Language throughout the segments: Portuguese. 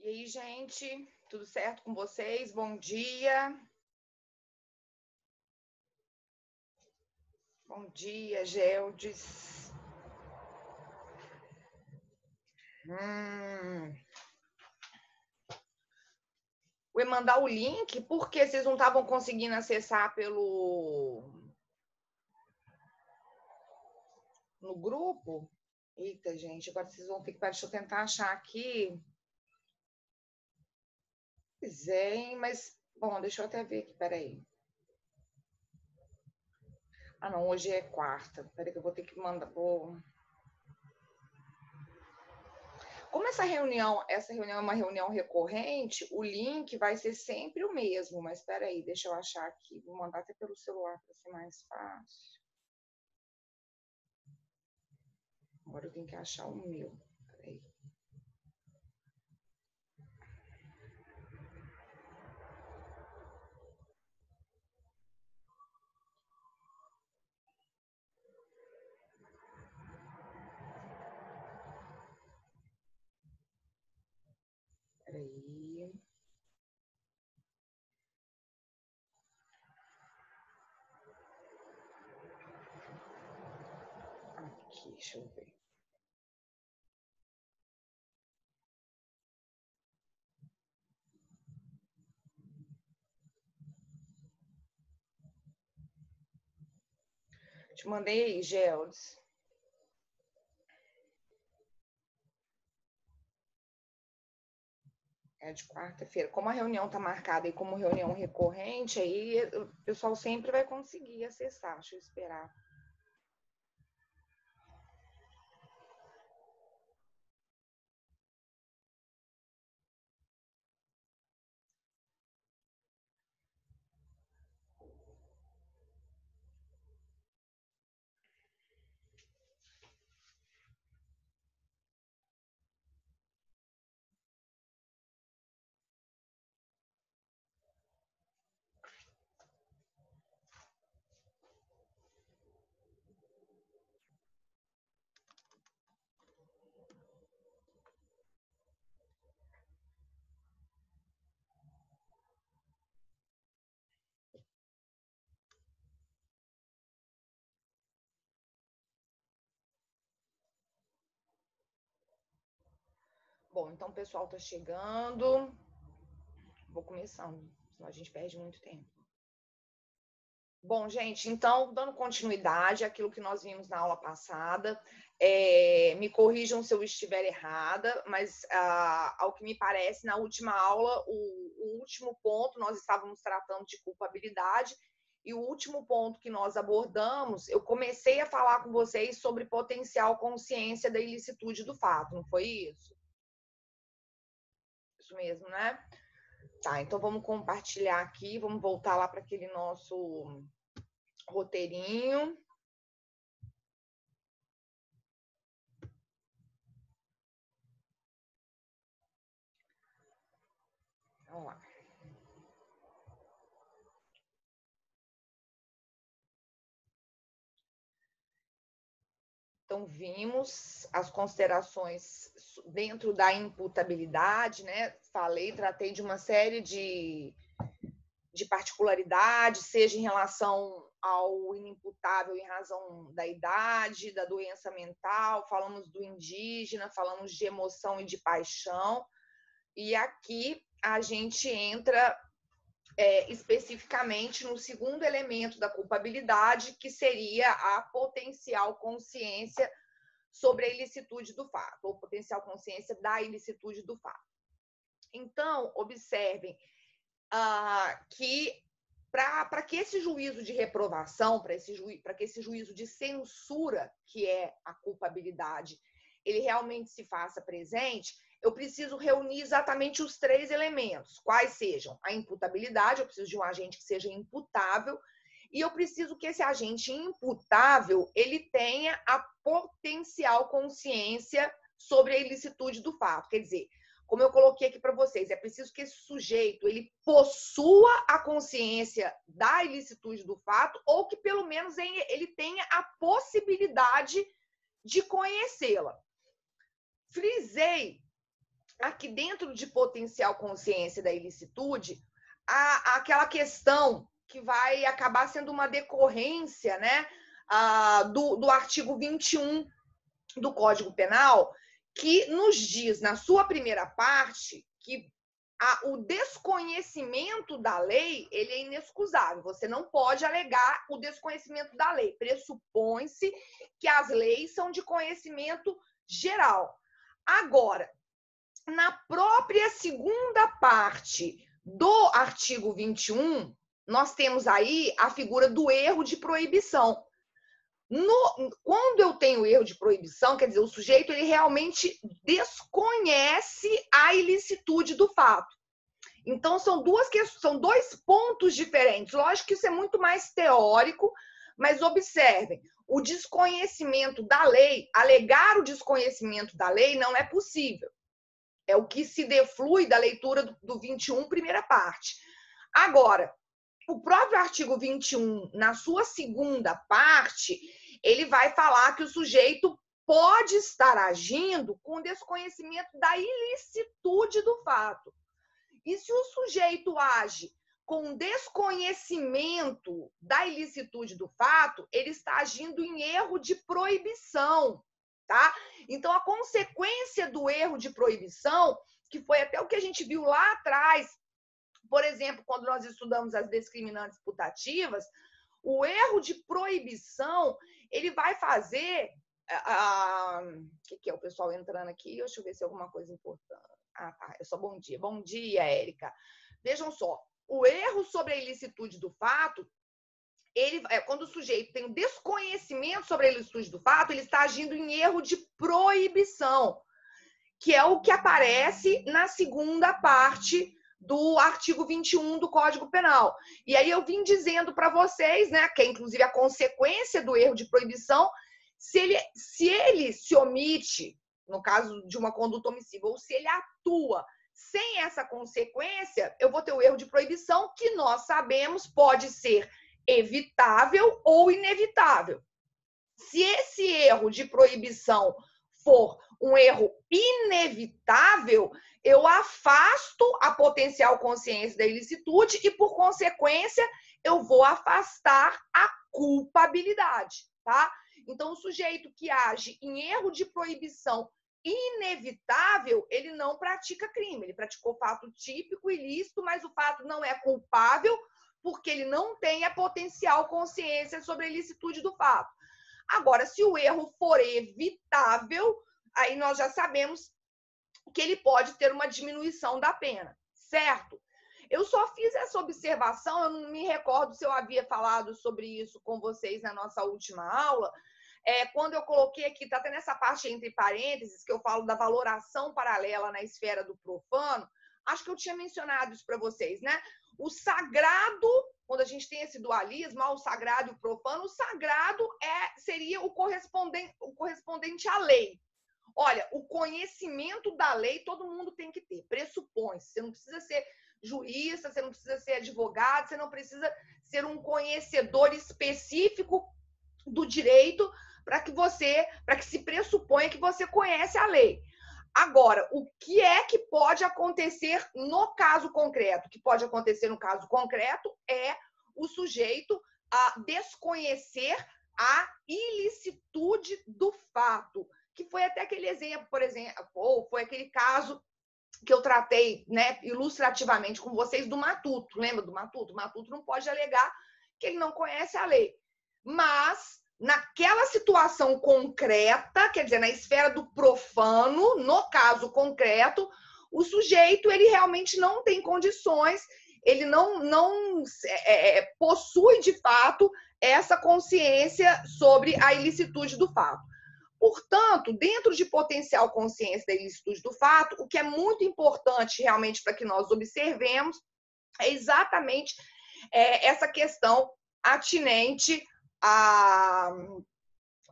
E aí, gente, tudo certo com vocês? Bom dia. Bom dia, Geldes. Eu ia mandar o link porque vocês não estavam conseguindo acessar no grupo. Eita, gente, agora vocês vão ter que... Deixa eu tentar achar aqui. Pois é, hein? Mas, bom, deixa eu até ver aqui, peraí. Ah, não, hoje é quarta. Peraí que eu vou ter que mandar... Como essa reunião é uma reunião recorrente, o link vai ser sempre o mesmo. Mas espera aí, deixa eu achar aqui. Vou mandar até pelo celular para ser mais fácil. Agora eu tenho que achar o meu. Peraí. Peraí. Aqui, deixa eu ver. Te mandei aí, Geldes. É de quarta-feira. Como a reunião está marcada e como reunião recorrente, aí o pessoal sempre vai conseguir acessar. Deixa eu esperar. Bom, então o pessoal está chegando. Vou começando, senão a gente perde muito tempo. Bom, gente, então, dando continuidade àquilo que nós vimos na aula passada, me corrijam se eu estiver errada, mas ao que me parece, na última aula, o último ponto, nós estávamos tratando de culpabilidade, e o último ponto que nós abordamos, eu comecei a falar com vocês sobre potencial consciência da ilicitude do fato, não foi isso? Isso mesmo, né? Tá, então vamos compartilhar aqui, vamos voltar lá para aquele nosso roteirinho. Vamos lá. Então, vimos as considerações dentro da imputabilidade, né? Falei, tratei de uma série de particularidades, seja em relação ao inimputável em razão da idade, da doença mental, falamos do indígena, falamos de emoção e de paixão, e aqui a gente entra especificamente no segundo elemento da culpabilidade, que seria a potencial consciência sobre a ilicitude do fato, ou potencial consciência da ilicitude do fato. Então, observem que para que esse juízo de reprovação, para que esse juízo de censura, que é a culpabilidade, ele realmente se faça presente, eu preciso reunir exatamente os três elementos, quais sejam a imputabilidade, eu preciso de um agente que seja imputável, e eu preciso que esse agente imputável, ele tenha a potencial consciência sobre a ilicitude do fato. Quer dizer, como eu coloquei aqui para vocês, é preciso que esse sujeito ele possua a consciência da ilicitude do fato, ou que pelo menos ele tenha a possibilidade de conhecê-la. Frisei aqui dentro de potencial consciência da ilicitude, há aquela questão que vai acabar sendo uma decorrência, né, do artigo 21 do Código Penal, que nos diz, na sua primeira parte, que o desconhecimento da lei ele é inexcusável. Você não pode alegar o desconhecimento da lei. Pressupõe-se que as leis são de conhecimento geral. Agora, na própria segunda parte do artigo 21, nós temos aí a figura do erro de proibição. Quando eu tenho erro de proibição, quer dizer, o sujeito ele realmente desconhece a ilicitude do fato. Então, são dois pontos diferentes. Lógico que isso é muito mais teórico, mas observem, o desconhecimento da lei, alegar o desconhecimento da lei não é possível. É o que se deflui da leitura do 21, primeira parte. Agora, o próprio artigo 21, na sua segunda parte, ele vai falar que o sujeito pode estar agindo com desconhecimento da ilicitude do fato. E se o sujeito age com desconhecimento da ilicitude do fato, ele está agindo em erro de proibição, tá? Então, a consequência do erro de proibição, que foi até o que a gente viu lá atrás, por exemplo, quando nós estudamos as discriminantes putativas, o erro de proibição, ele vai fazer... O que é o pessoal entrando aqui? Deixa eu ver se é alguma coisa importante. Ah, tá. É só bom dia. Bom dia, Érica. Vejam só. O erro sobre a ilicitude do fato, quando o sujeito tem um desconhecimento sobre a ilicitude do fato, ele está agindo em erro de proibição, que é o que aparece na segunda parte do artigo 21 do Código Penal. E aí eu vim dizendo para vocês, né, que é inclusive a consequência do erro de proibição, se ele se omite, no caso de uma conduta omissiva, ou se ele atua sem essa consequência, eu vou ter o erro de proibição, que nós sabemos pode ser evitável ou inevitável. Se esse erro de proibição for um erro inevitável, eu afasto a potencial consciência da ilicitude e, por consequência, eu vou afastar a culpabilidade, tá? Então, o sujeito que age em erro de proibição inevitável, ele não pratica crime. Ele praticou fato típico, ilícito, mas o fato não é culpável porque ele não tem a potencial consciência sobre a ilicitude do fato. Agora, se o erro for evitável, aí nós já sabemos que ele pode ter uma diminuição da pena, certo? Eu só fiz essa observação, eu não me recordo se eu havia falado sobre isso com vocês na nossa última aula, quando eu coloquei aqui, está até nessa parte entre parênteses, que eu falo da valoração paralela na esfera do profano, acho que eu tinha mencionado isso para vocês, né? O sagrado, quando a gente tem esse dualismo, o sagrado e o profano, o sagrado seria o correspondente à lei. Olha, o conhecimento da lei todo mundo tem que ter, pressupõe-se. Você não precisa ser jurista, você não precisa ser advogado, você não precisa ser um conhecedor específico do direito para que se pressuponha que você conhece a lei. Agora, o que é que pode acontecer no caso concreto? O que pode acontecer no caso concreto é o sujeito desconhecer a ilicitude do fato, que foi até aquele exemplo, por exemplo, ou foi aquele caso que eu tratei, né, ilustrativamente com vocês do matuto. Lembra do matuto? O matuto não pode alegar que ele não conhece a lei. Mas, naquela situação concreta, quer dizer, na esfera do profano, no caso concreto, o sujeito ele realmente não tem condições, ele não possui, de fato, essa consciência sobre a ilicitude do fato. Portanto, dentro de potencial consciência da ilicitude do fato, o que é muito importante realmente para que nós observemos é exatamente essa questão atinente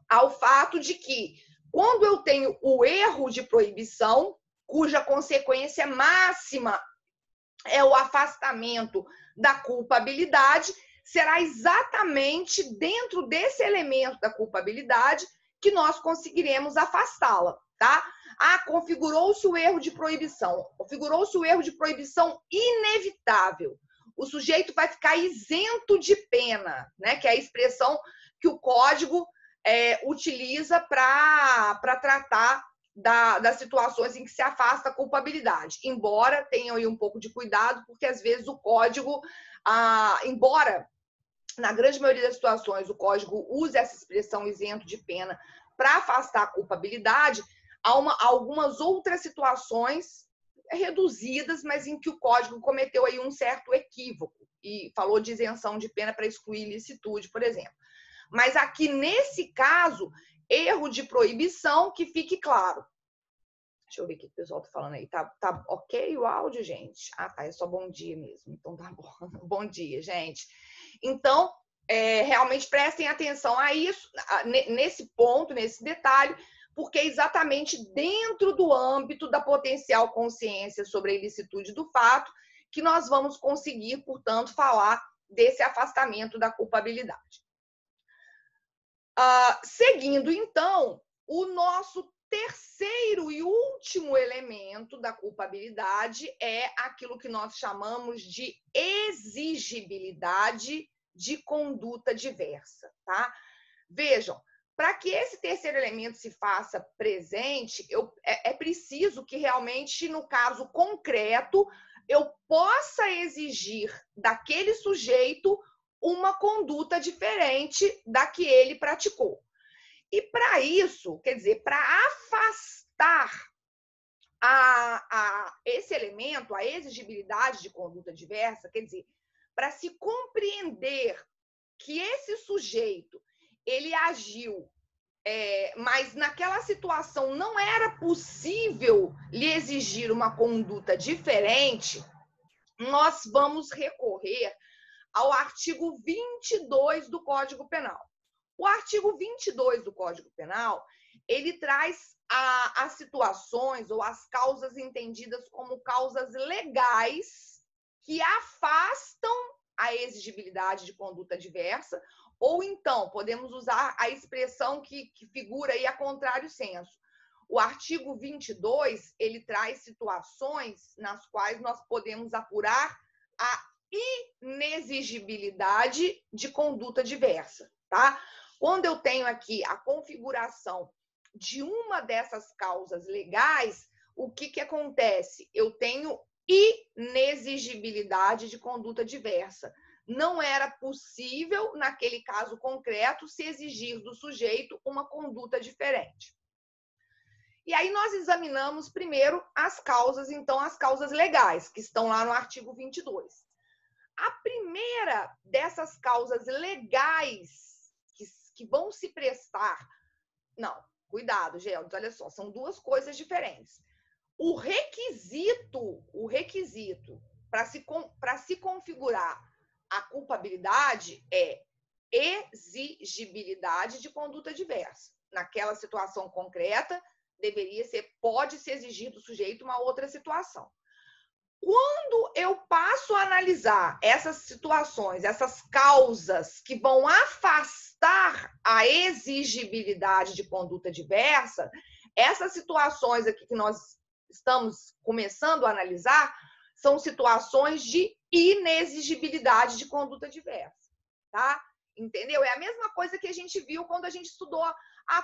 ao fato de que, quando eu tenho o erro de proibição, cuja consequência máxima é o afastamento da culpabilidade, será exatamente dentro desse elemento da culpabilidade que nós conseguiremos afastá-la. tá? Ah, configurou-se o erro de proibição. Configurou-se o erro de proibição inevitável. O sujeito vai ficar isento de pena, né? Que é a expressão que o código utiliza para tratar das situações em que se afasta a culpabilidade. Embora tenham aí um pouco de cuidado, porque às vezes o código, embora na grande maioria das situações o código use essa expressão isento de pena para afastar a culpabilidade, há algumas outras situações reduzidas, mas em que o código cometeu aí um certo equívoco e falou de isenção de pena para excluir ilicitude, por exemplo. Mas aqui, nesse caso, erro de proibição, que fique claro. Deixa eu ver o que o pessoal está falando aí. Tá ok o áudio, gente? Ah, tá. É só bom dia mesmo. Então tá bom. Bom dia, gente. Então, realmente prestem atenção a isso, nesse ponto, nesse detalhe, porque é exatamente dentro do âmbito da potencial consciência sobre a ilicitude do fato que nós vamos conseguir, portanto, falar desse afastamento da culpabilidade. Seguindo, então, o nosso terceiro e último elemento da culpabilidade é aquilo que nós chamamos de exigibilidade de conduta diversa, tá? Vejam, para que esse terceiro elemento se faça presente, é preciso que realmente, no caso concreto, eu possa exigir daquele sujeito uma conduta diferente da que ele praticou. E para isso, quer dizer, para afastar esse elemento, a exigibilidade de conduta diversa, quer dizer, para se compreender que esse sujeito ele agiu, mas naquela situação não era possível lhe exigir uma conduta diferente, nós vamos recorrer ao artigo 22 do Código Penal. O artigo 22 do Código Penal, ele traz as situações ou as causas entendidas como causas legais que afastam a exigibilidade de conduta diversa, ou então podemos usar a expressão que figura aí a contrário senso. O artigo 22, ele traz situações nas quais nós podemos apurar a inexigibilidade de conduta diversa, tá? Quando eu tenho aqui a configuração de uma dessas causas legais, o que acontece? Eu tenho inexigibilidade de conduta diversa. Não era possível, naquele caso concreto, se exigir do sujeito uma conduta diferente. E aí nós examinamos primeiro as causas, então, as causas legais, que estão lá no artigo 22. A primeira dessas causas legais que vão se prestar... Não, cuidado, Geldes, olha só, são duas coisas diferentes. O requisito para se configurar a culpabilidade é exigibilidade de conduta diversa. Naquela situação concreta, pode se exigir do sujeito uma outra situação. Quando eu passo a analisar essas situações, essas causas que vão afastar a exigibilidade de conduta diversa, essas situações aqui que nós estamos começando a analisar são situações de inexigibilidade de conduta diversa, tá? Entendeu? É a mesma coisa que a gente viu quando a gente estudou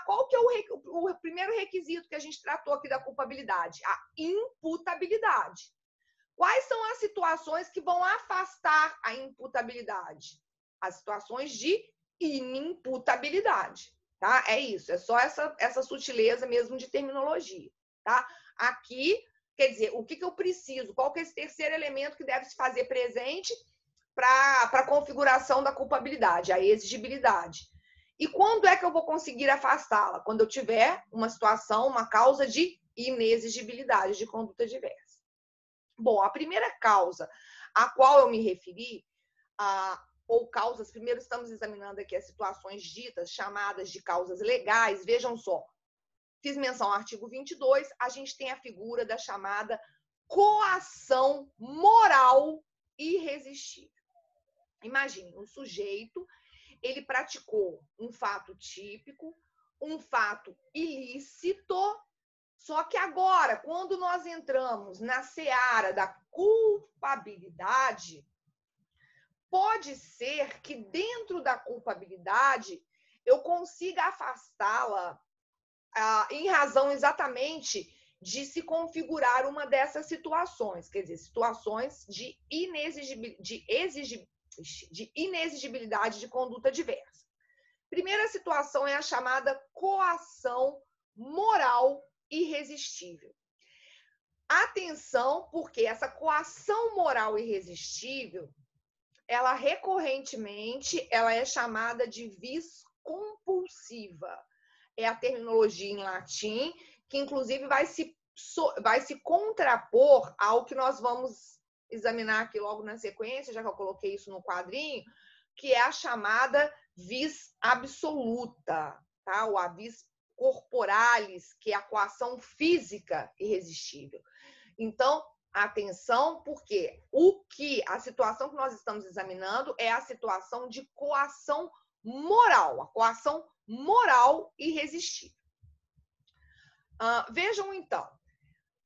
qual que é o primeiro requisito que a gente tratou aqui da culpabilidade? A imputabilidade. Quais são as situações que vão afastar a imputabilidade? As situações de inimputabilidade, tá? É isso, é só essa sutileza mesmo de terminologia, tá? Aqui, quer dizer, o que eu preciso? Qual que é esse terceiro elemento que deve se fazer presente para a configuração da culpabilidade? A exigibilidade. E quando é que eu vou conseguir afastá-la? Quando eu tiver uma situação, uma causa de inexigibilidade de conduta diversa. Bom, a primeira causa a qual eu me referi, ou causas, primeiro estamos examinando aqui as situações ditas, chamadas de causas legais. Vejam só, fiz menção ao artigo 22, a gente tem a figura da chamada coação moral irresistível. Imagine, um sujeito, ele praticou um fato típico, um fato ilícito, Só que agora, quando nós entramos na seara da culpabilidade, pode ser que dentro da culpabilidade eu consiga afastá-la em razão exatamente de se configurar uma dessas situações, quer dizer, situações de inexigibilidade de conduta diversa. Primeira situação é a chamada coação moral irresistível. Atenção, porque essa coação moral irresistível, ela recorrentemente ela é chamada de vis compulsiva. É a terminologia em latim, que inclusive vai se contrapor ao que nós vamos examinar aqui logo na sequência, já que eu coloquei isso no quadrinho, que é a chamada vis absoluta, tá? Ou a vis corporalis, que é a coação física irresistível. Então, atenção, porque a situação que nós estamos examinando é a situação de coação moral, a coação moral irresistível. Vejam, então,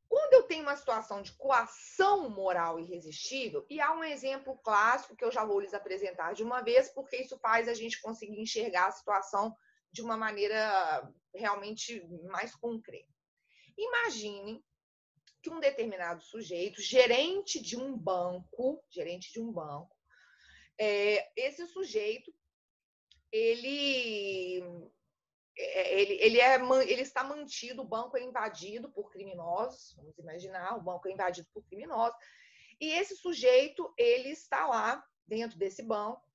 quando eu tenho uma situação de coação moral irresistível, e há um exemplo clássico que eu já vou lhes apresentar de uma vez, porque isso faz a gente conseguir enxergar a situação de uma maneira realmente mais concreta. Imagine que um determinado sujeito, gerente de um banco, esse sujeito, ele está mantido, o banco é invadido por criminosos, vamos imaginar, o banco é invadido por criminosos, e esse sujeito, ele está lá dentro desse banco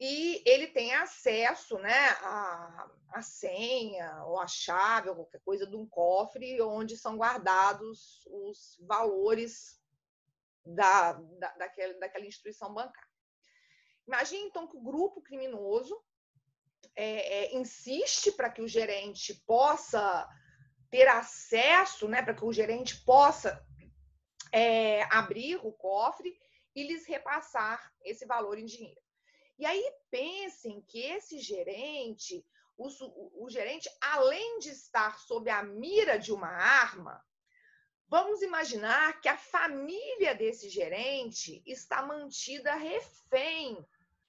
e ele tem acesso, né, à senha ou à chave ou qualquer coisa de um cofre onde são guardados os valores daquela instituição bancária. Imagine, então, que o grupo criminoso insiste para que o gerente possa ter acesso, né, para que o gerente possa abrir o cofre e lhes repassar esse valor em dinheiro. E aí pensem que esse gerente, o gerente, além de estar sob a mira de uma arma, vamos imaginar que a família desse gerente está mantida refém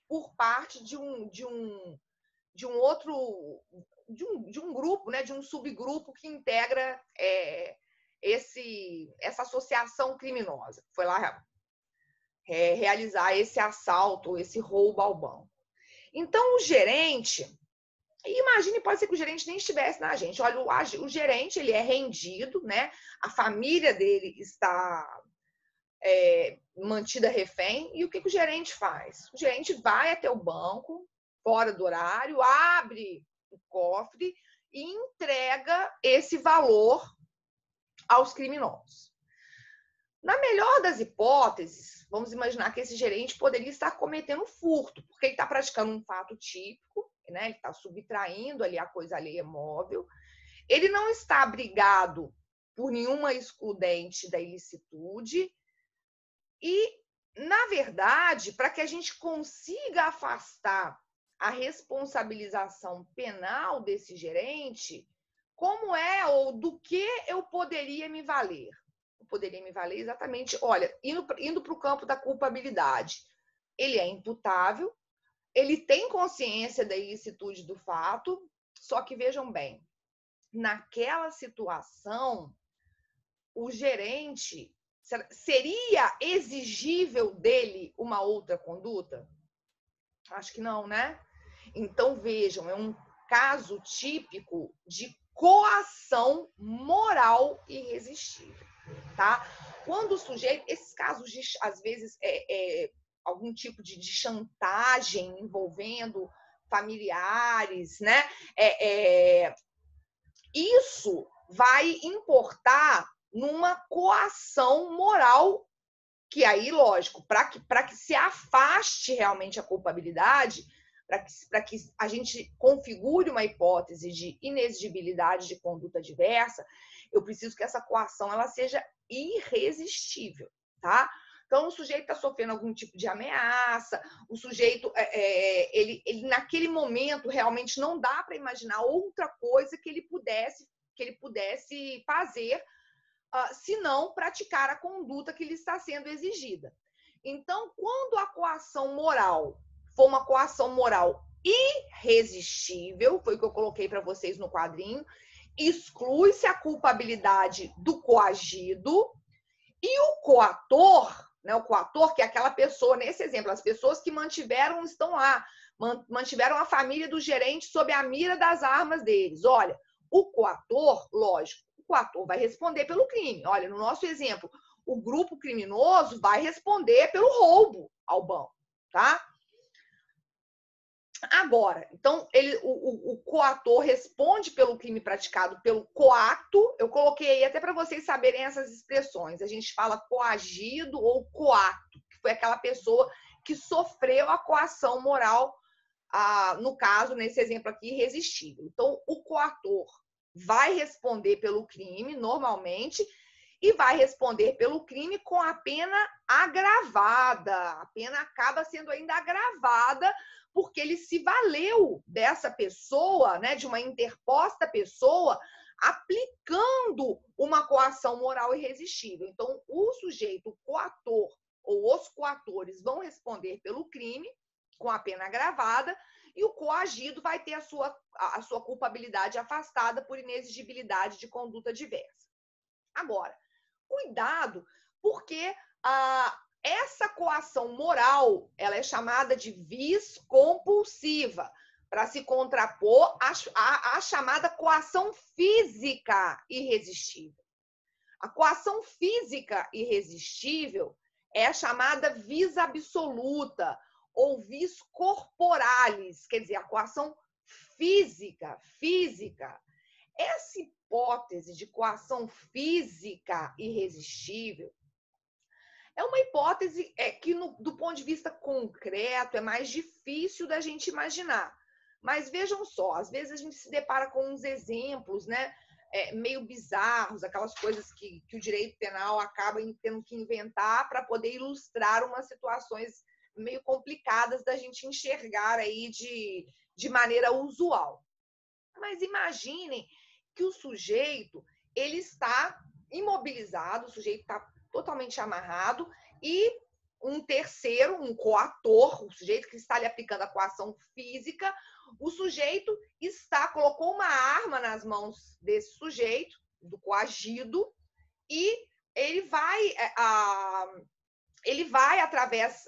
por parte de um grupo, né, de um subgrupo que integra essa associação criminosa, que foi lá realizar esse assalto, esse roubo ao banco. Então, o gerente, imagine, pode ser que o gerente nem estivesse na agente. Olha, o gerente, ele é rendido, né? A família dele está mantida refém. E o que o gerente faz? O gerente vai até o banco, fora do horário, abre o cofre e entrega esse valor aos criminosos. Na melhor das hipóteses, vamos imaginar que esse gerente poderia estar cometendo furto, porque ele está praticando um fato típico, né? Ele está subtraindo ali a coisa alheia móvel. Ele não está abrigado por nenhuma excludente da ilicitude. E, na verdade, para que a gente consiga afastar a responsabilização penal desse gerente, como ou do que eu poderia me valer? Poderia me valer exatamente, olha, indo para o campo da culpabilidade. Ele é imputável, ele tem consciência da ilicitude do fato, só que vejam bem, naquela situação, o gerente, seria exigível dele uma outra conduta? Acho que não, né? Então, vejam, é um caso típico de coação moral irresistível. Tá? Quando o sujeito, esses casos de, às vezes, algum tipo de chantagem envolvendo familiares, né? Isso vai importar numa coação moral, que aí, lógico, para que se afaste realmente a culpabilidade, para que a gente configure uma hipótese de inexigibilidade de conduta diversa, eu preciso que essa coação ela seja irresistível, tá? Então, o sujeito está sofrendo algum tipo de ameaça, o sujeito, ele naquele momento, realmente não dá para imaginar outra coisa que ele pudesse, que ele pudesse fazer, se não praticar a conduta que lhe está sendo exigida. Então, quando a coação moral for uma coação moral irresistível, foi o que eu coloquei para vocês no quadrinho, exclui-se a culpabilidade do coagido e o coator, né, o coator, que é aquela pessoa, nesse exemplo, as pessoas que estão lá, mantiveram a família do gerente sob a mira das armas deles. Olha, o coator, lógico, o coator vai responder pelo crime. Olha, no nosso exemplo, o grupo criminoso vai responder pelo roubo ao banco, tá? Agora, então, o coator responde pelo crime praticado pelo coato. Eu coloquei aí até para vocês saberem essas expressões. A gente fala coagido ou coato, que foi aquela pessoa que sofreu a coação moral, no caso, nesse exemplo aqui, irresistível. Então, o coator vai responder pelo crime, normalmente, e vai responder pelo crime com a pena agravada. A pena acaba sendo ainda agravada porque ele se valeu dessa pessoa, né, de uma interposta pessoa, aplicando uma coação moral irresistível. Então, o sujeito, o coator ou os coatores vão responder pelo crime com a pena agravada e o coagido vai ter a sua culpabilidade afastada por inexigibilidade de conduta diversa. Agora, cuidado, porque essa coação moral, ela é chamada de vis compulsiva, para se contrapor à chamada coação física irresistível. A coação física irresistível é a chamada vis absoluta ou vis corporalis, quer dizer, a coação física. Essa hipótese de coação física irresistível é uma hipótese que, do ponto de vista concreto, é mais difícil da gente imaginar. Mas vejam só, às vezes a gente se depara com uns exemplos, né, meio bizarros, aquelas coisas que o direito penal acaba tendo que inventar para poder ilustrar umas situações meio complicadas da gente enxergar aí de maneira usual. Mas imaginem que o sujeito, ele está imobilizado, o sujeito está totalmente amarrado e um terceiro, um coator, o sujeito que está lhe aplicando a coação física, o sujeito colocou uma arma nas mãos desse sujeito, do coagido, e ele vai através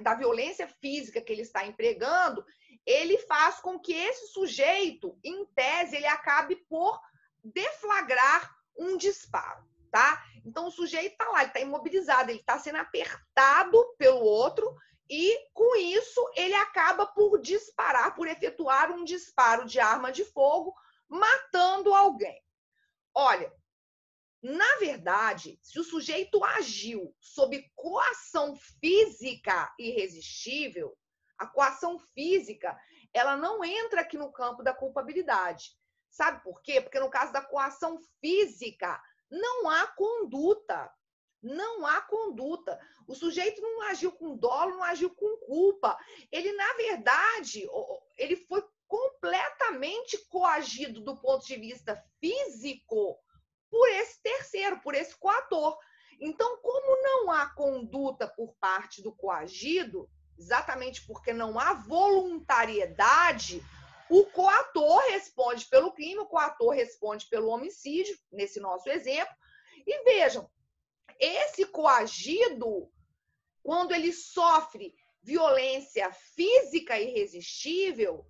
da violência física que ele está empregando, ele faz com que esse sujeito, em tese, ele acabe por deflagrar um disparo, tá? Então, o sujeito está lá, ele está imobilizado, ele está sendo apertado pelo outro e, com isso, ele acaba por disparar, por efetuar um disparo de arma de fogo, matando alguém. Olha, na verdade, se o sujeito agiu sob coação física irresistível, a coação física, ela não entra aqui no campo da culpabilidade. Sabe por quê? Porque no caso da coação física, não há conduta. Não há conduta. O sujeito não agiu com dolo, não agiu com culpa. Ele, na verdade, ele foi completamente coagido do ponto de vista físico por esse terceiro, por esse coator. Então, como não há conduta por parte do coagido, exatamente porque não há voluntariedade, o coator responde pelo crime, o coator responde pelo homicídio, nesse nosso exemplo. E vejam, esse coagido, quando ele sofre violência física irresistível,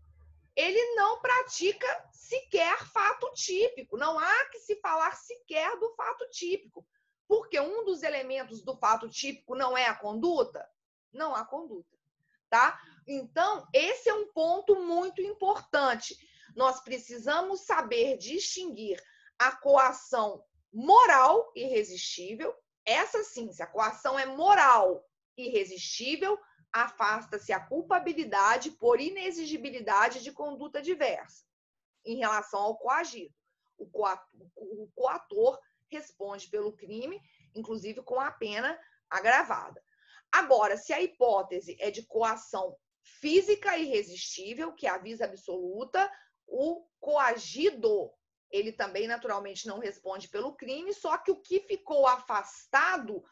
ele não pratica sequer fato típico. Não há que se falar sequer do fato típico. Porque um dos elementos do fato típico não é a conduta? Não há conduta, tá? Então, esse é um ponto muito importante. Nós precisamos saber distinguir a coação moral irresistível. Essa sim, se a coação é moral irresistível, afasta-se a culpabilidade por inexigibilidade de conduta diversa em relação ao coagido. O coator responde pelo crime, inclusive com a pena agravada. Agora, se a hipótese é de coação física irresistível, que é a vis absoluta, o coagido ele também naturalmente não responde pelo crime, só que o que ficou afastado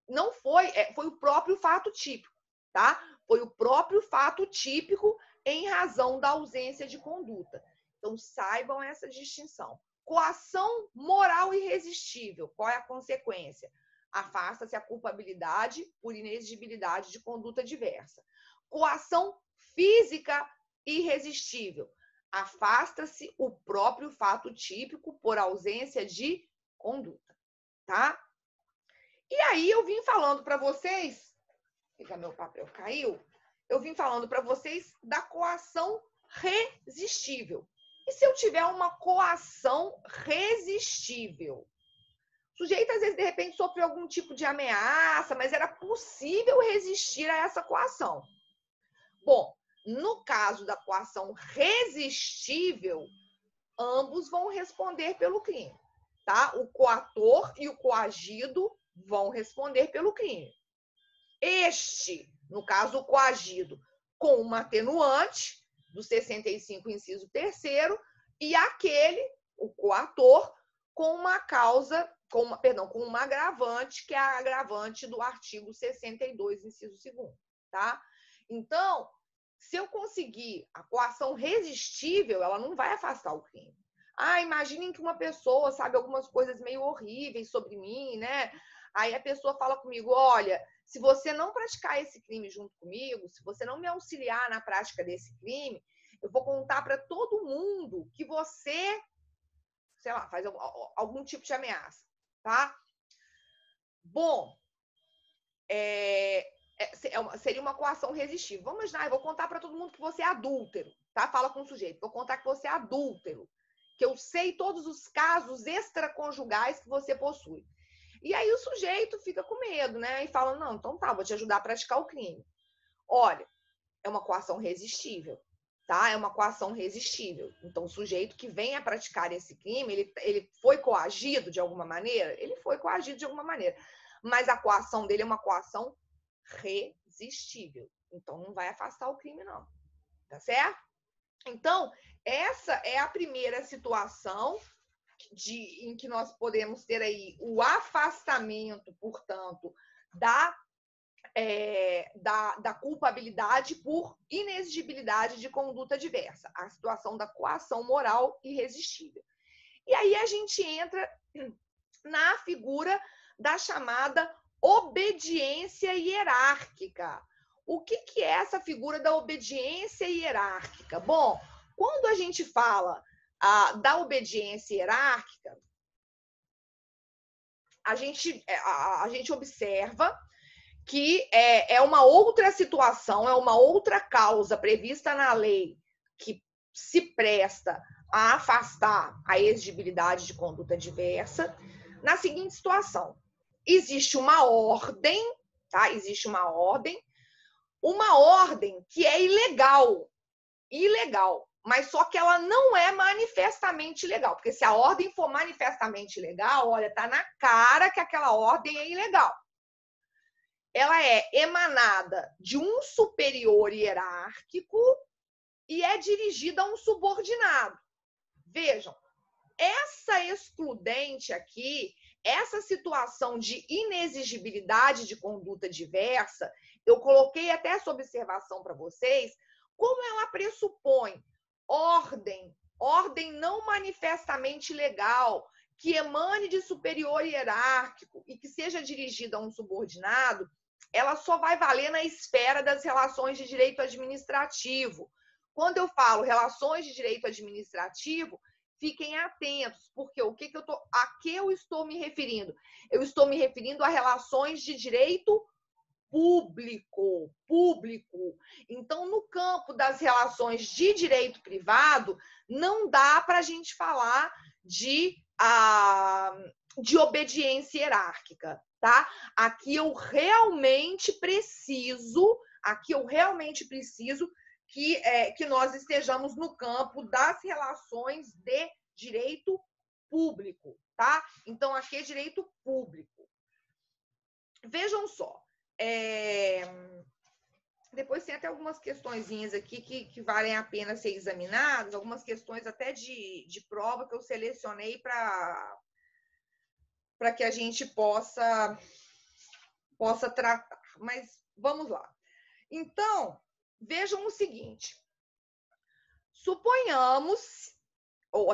não foi o próprio fato típico, tá? Foi o próprio fato típico em razão da ausência de conduta. Então, saibam essa distinção. Coação moral irresistível. Qual é a consequência? Afasta-se a culpabilidade por inexigibilidade de conduta diversa. Coação física irresistível. Afasta-se o próprio fato típico por ausência de conduta, tá? E aí eu vim falando para vocês, meu papel caiu, eu vim falando para vocês da coação resistível. E se eu tiver uma coação resistível? O sujeito, às vezes, de repente, sofreu algum tipo de ameaça, mas era possível resistir a essa coação. Bom, no caso da coação resistível, ambos vão responder pelo crime, tá? O coator e o coagido vão responder pelo crime. Este, no caso, o coagido, com uma atenuante do 65, inciso 3º, e aquele, o coator, com uma causa, com uma agravante, que é a agravante do artigo 62, inciso 2º, tá? Então, se eu conseguir a coação resistível, ela não vai afastar o crime. Imaginem que uma pessoa sabe algumas coisas meio horríveis sobre mim, né? Aí a pessoa fala comigo, olha, se você não praticar esse crime junto comigo, se você não me auxiliar na prática desse crime, eu vou contar para todo mundo que você, sei lá, faz algum tipo de ameaça, tá? Bom, seria uma coação resistível. Vamos imaginar, eu vou contar para todo mundo que você é adúltero, tá? Fala com o sujeito, vou contar que você é adúltero, que eu sei todos os casos extraconjugais que você possui. E aí o sujeito fica com medo, né? E fala, não, então tá, vou te ajudar a praticar o crime. Olha, é uma coação resistível, tá? É uma coação resistível. Então, o sujeito que vem a praticar esse crime, ele foi coagido de alguma maneira? Ele foi coagido de alguma maneira. Mas a coação dele é uma coação resistível. Então, não vai afastar o crime, não. Tá certo? Então, essa é a primeira situação em que nós podemos ter aí o afastamento, portanto, da culpabilidade por inexigibilidade de conduta diversa, a situação da coação moral irresistível. E aí a gente entra na figura da chamada obediência hierárquica. O que é essa figura da obediência hierárquica? Bom, quando a gente fala da obediência hierárquica, a gente observa que é uma outra situação, é uma outra causa prevista na lei que se presta a afastar a exigibilidade de conduta diversa na seguinte situação. Existe uma ordem, tá? Existe uma ordem que é ilegal, mas só que ela não é manifestamente ilegal, porque se a ordem for manifestamente ilegal, olha, tá na cara que aquela ordem é ilegal. Ela é emanada de um superior hierárquico e é dirigida a um subordinado. Vejam, essa excludente aqui, essa situação de inexigibilidade de conduta diversa, eu coloquei até essa observação para vocês, como ela pressupõe ordem não manifestamente legal, que emane de superior hierárquico e que seja dirigida a um subordinado, ela só vai valer na esfera das relações de direito administrativo. Quando eu falo relações de direito administrativo, fiquem atentos, porque a que eu estou me referindo? Eu estou me referindo a relações de direito público. Então, no campo das relações de direito privado, não dá para a gente falar de obediência hierárquica, tá? Aqui eu realmente preciso que nós estejamos no campo das relações de direito público, tá? Então, aqui é direito público. Vejam só, Depois tem até algumas questõezinhas aqui que valem a pena ser examinadas, algumas questões até de prova que eu selecionei para que a gente possa tratar. Mas vamos lá. Então, vejam o seguinte. Suponhamos, ou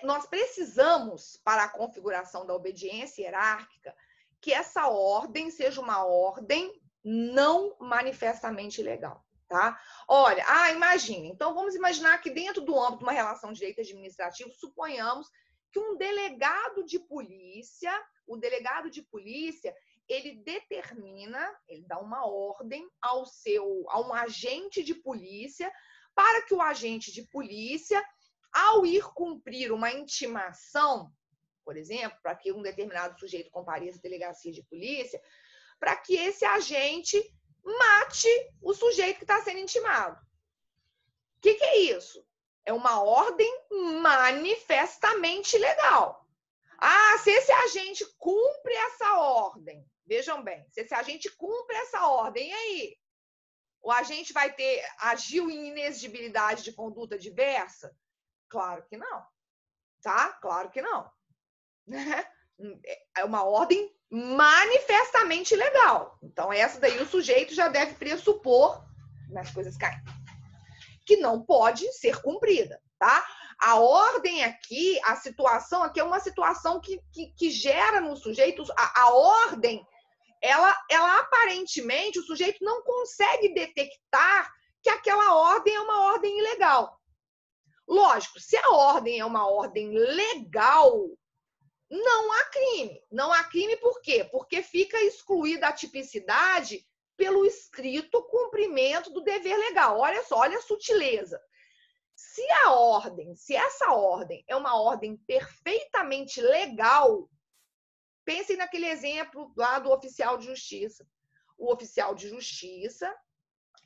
nós precisamos, para a configuração da obediência hierárquica, que essa ordem seja uma ordem não manifestamente legal, tá? Olha, imagine. Então, vamos imaginar que dentro do âmbito de uma relação de direito administrativo, suponhamos que um delegado de polícia, ele determina, ele dá uma ordem a um agente de polícia, para que o agente de polícia, ao ir cumprir uma intimação, por exemplo, para que um determinado sujeito compareça à delegacia de polícia, para que esse agente mate o sujeito que está sendo intimado. O que é isso? É uma ordem manifestamente legal. Se esse agente cumpre essa ordem, vejam bem, se esse agente cumpre essa ordem, e aí? O agente vai agiu em inexigibilidade de conduta diversa? Claro que não, tá? Claro que não. É uma ordem manifestamente legal. Então, essa daí o sujeito já deve pressupor, nas coisas caem, que não pode ser cumprida, tá? A ordem aqui, a situação aqui é uma situação que gera no sujeito, a ordem, ela aparentemente, o sujeito não consegue detectar que aquela ordem é uma ordem ilegal. Lógico, se a ordem é uma ordem legal, não há crime. Não há crime por quê? Porque fica excluída a tipicidade pelo estrito cumprimento do dever legal. Olha só, olha a sutileza. Se essa ordem é uma ordem perfeitamente legal, pensem naquele exemplo lá do oficial de justiça. O oficial de justiça,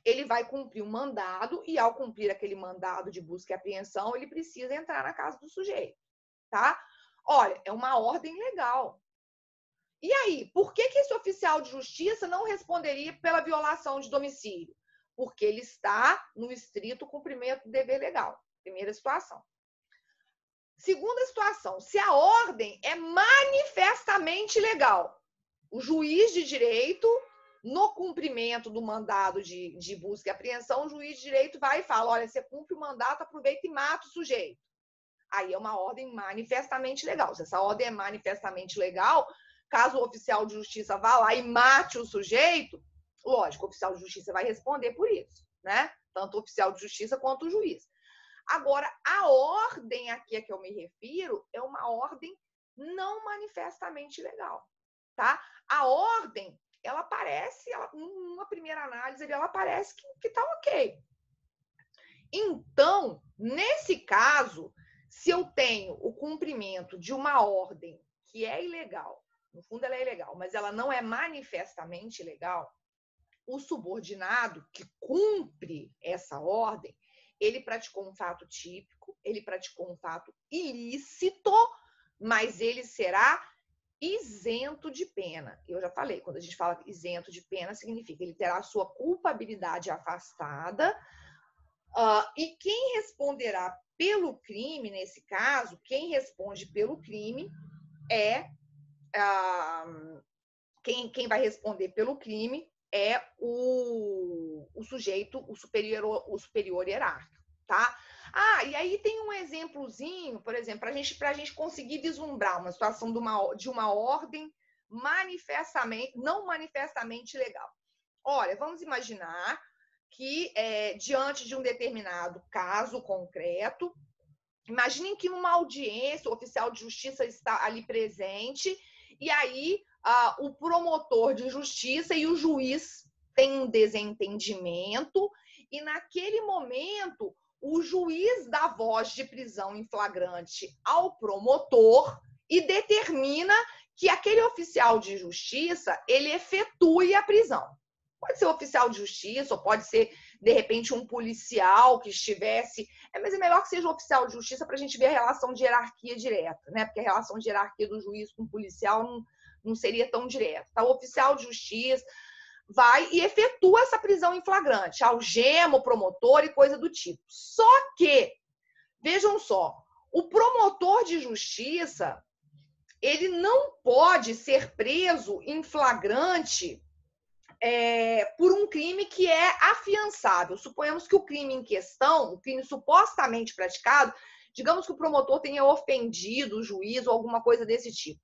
ele vai cumprir um mandado e, ao cumprir aquele mandado de busca e apreensão, ele precisa entrar na casa do sujeito, tá? Olha, é uma ordem legal. E aí, por que esse oficial de justiça não responderia pela violação de domicílio? Porque ele está no estrito cumprimento do dever legal. Primeira situação. Segunda situação, se a ordem é manifestamente legal, o juiz de direito, no cumprimento do mandado de busca e apreensão, o juiz de direito vai e fala, olha, você cumpre o mandato, aproveita e mata o sujeito. Aí é uma ordem manifestamente legal. Se essa ordem é manifestamente legal, caso o oficial de justiça vá lá e mate o sujeito, lógico, o oficial de justiça vai responder por isso, né? Tanto o oficial de justiça quanto o juiz. Agora, a ordem aqui a que eu me refiro é uma ordem não manifestamente legal, tá? A ordem, ela parece, numa primeira análise, ela parece que tá ok. Então, nesse caso, se eu tenho o cumprimento de uma ordem que é ilegal, no fundo ela é ilegal, mas ela não é manifestamente legal, o subordinado que cumpre essa ordem, ele praticou um fato típico, ele praticou um fato ilícito, mas ele será isento de pena. Eu já falei, quando a gente fala isento de pena, significa que ele terá a sua culpabilidade afastada, e quem responderá pelo crime, nesse caso, quem responde pelo crime é quem vai responder pelo crime é o sujeito, o superior hierárquico, tá? E aí tem um exemplozinho, por exemplo, para a gente conseguir vislumbrar uma situação de uma ordem não manifestamente legal. Olha, vamos imaginar que, diante de um determinado caso concreto, imaginem que numa audiência o oficial de justiça está ali presente e aí o promotor de justiça e o juiz têm um desentendimento e, naquele momento, o juiz dá voz de prisão em flagrante ao promotor e determina que aquele oficial de justiça ele efetue a prisão. Pode ser oficial de justiça, ou pode ser, de repente, um policial que estivesse... Mas é melhor que seja um oficial de justiça para a gente ver a relação de hierarquia direta, né? Porque a relação de hierarquia do juiz com o policial não seria tão direta. Tá? O oficial de justiça vai e efetua essa prisão em flagrante, algema o promotor e coisa do tipo. Só que, vejam só, o promotor de justiça, ele não pode ser preso em flagrante por um crime que é afiançável. Suponhamos que o crime em questão, o crime supostamente praticado, digamos que o promotor tenha ofendido o juiz ou alguma coisa desse tipo.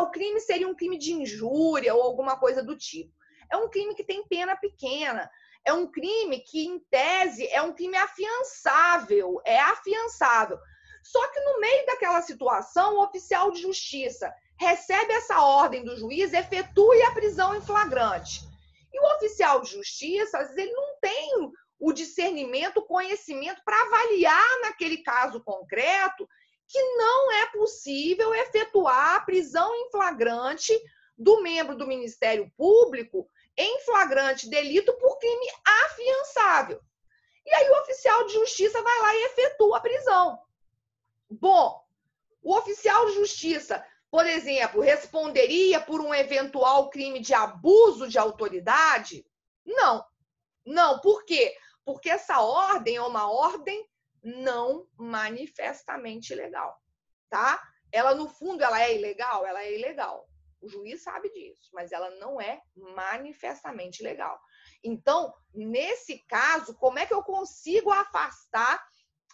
O crime seria um crime de injúria ou alguma coisa do tipo. É um crime que tem pena pequena. É um crime que, em tese, é um crime afiançável. É afiançável. Só que no meio daquela situação, o oficial de justiça recebe essa ordem do juiz, efetue a prisão em flagrante. E o oficial de justiça, às vezes, ele não tem o discernimento, o conhecimento para avaliar naquele caso concreto que não é possível efetuar a prisão em flagrante do membro do Ministério Público em flagrante delito por crime afiançável. E aí o oficial de justiça vai lá e efetua a prisão. Bom, o oficial de justiça, por exemplo, responderia por um eventual crime de abuso de autoridade? Não. Não, por quê? Porque essa ordem é uma ordem não manifestamente ilegal, tá? Ela, no fundo, ela é ilegal? Ela é ilegal. O juiz sabe disso, mas ela não é manifestamente ilegal. Então, nesse caso, como é que eu consigo afastar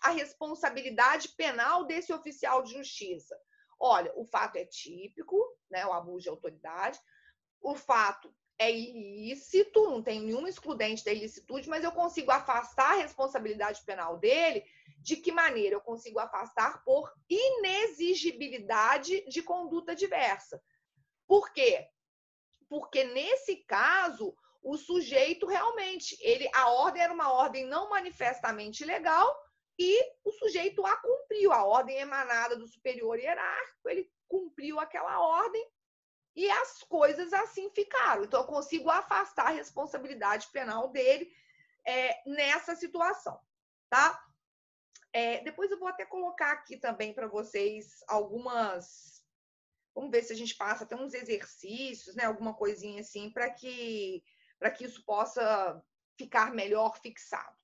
a responsabilidade penal desse oficial de justiça? Olha, o fato é típico, né, o abuso de autoridade, o fato é ilícito, não tem nenhum excludente da ilicitude, mas eu consigo afastar a responsabilidade penal dele. De que maneira? Eu consigo afastar por inexigibilidade de conduta diversa. Por quê? Porque nesse caso, o sujeito realmente, a ordem era uma ordem não manifestamente ilegal e o sujeito a cumpriu. A ordem emanada do superior hierárquico, ele cumpriu aquela ordem e as coisas assim ficaram. Então, eu consigo afastar a responsabilidade penal dele nessa situação, tá? Depois eu vou até colocar aqui também para vocês algumas... Vamos ver se a gente passa até uns exercícios, né? Alguma coisinha assim, para que isso possa ficar melhor fixado.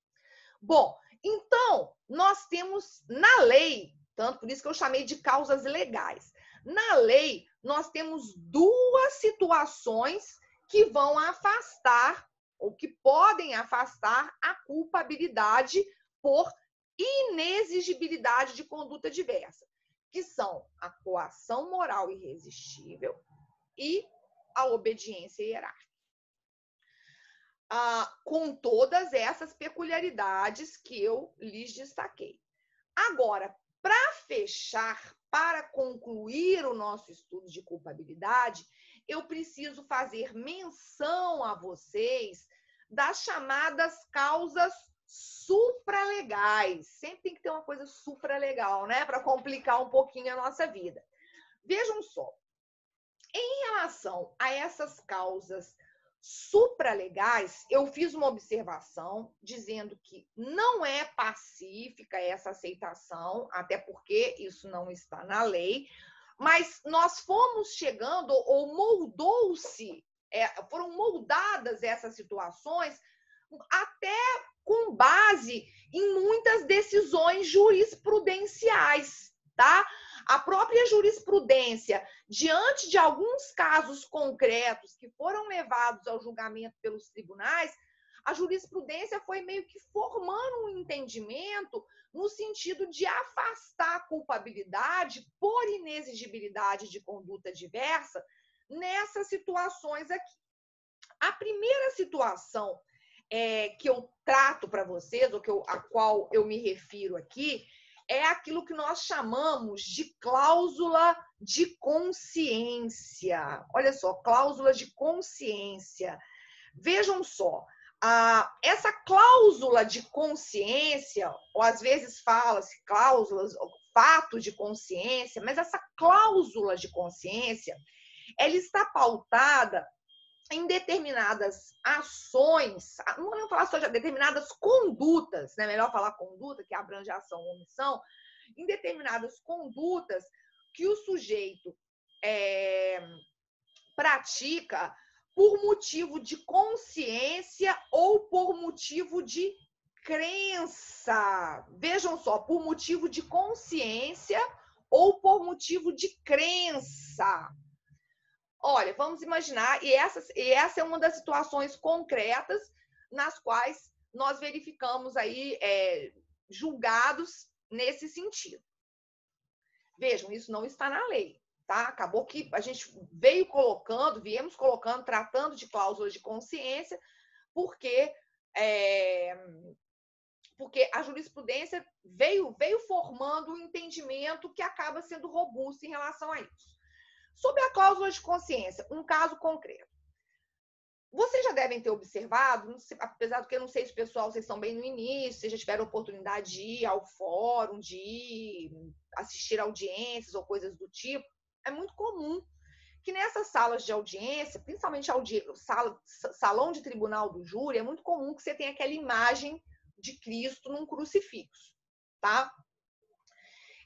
Bom, então, nós temos na lei, tanto por isso que eu chamei de causas legais. Na lei, nós temos duas situações que vão afastar, ou que podem afastar, a culpabilidade por inexigibilidade de conduta diversa, que são a coação moral irresistível e a obediência hierárquica. Com todas essas peculiaridades que eu lhes destaquei. Agora, para fechar, para concluir o nosso estudo de culpabilidade, eu preciso fazer menção a vocês das chamadas causas supralegais. Sempre tem que ter uma coisa supralegal, né? Para complicar um pouquinho a nossa vida. Vejam só, em relação a essas causas supralegais, eu fiz uma observação dizendo que não é pacífica essa aceitação, até porque isso não está na lei, mas nós fomos chegando, ou moldou-se, foram moldadas essas situações até com base em muitas decisões jurisprudenciais, tá? A própria jurisprudência, diante de alguns casos concretos que foram levados ao julgamento pelos tribunais, a jurisprudência foi meio que formando um entendimento no sentido de afastar a culpabilidade por inexigibilidade de conduta diversa nessas situações aqui. A primeira situação que eu trato para vocês, ou a qual eu me refiro aqui, é aquilo que nós chamamos de cláusula de consciência. Olha só, cláusula de consciência. Vejam só, essa cláusula de consciência, ou às vezes fala-se cláusulas, fato de consciência, mas essa cláusula de consciência, ela está pautada em determinadas ações, não vamos falar só de determinadas condutas, né? Melhor falar conduta, que abrange a ação ou omissão, em determinadas condutas que o sujeito pratica por motivo de consciência ou por motivo de crença. Vejam só, por motivo de consciência ou por motivo de crença. Olha, vamos imaginar, e essa é uma das situações concretas nas quais nós verificamos aí julgados nesse sentido. Vejam, isso não está na lei, tá? Acabou que a gente viemos colocando, tratando de cláusulas de consciência, porque a jurisprudência veio formando um entendimento que acaba sendo robusto em relação a isso. Sobre a cláusula de consciência, um caso concreto. Vocês já devem ter observado, apesar do que eu não sei se pessoal, vocês estão bem no início, vocês já tiveram oportunidade de ir ao fórum, de assistir audiências ou coisas do tipo, é muito comum que nessas salas de audiência, principalmente salão de tribunal do júri, é muito comum que você tenha aquela imagem de Cristo num crucifixo, tá?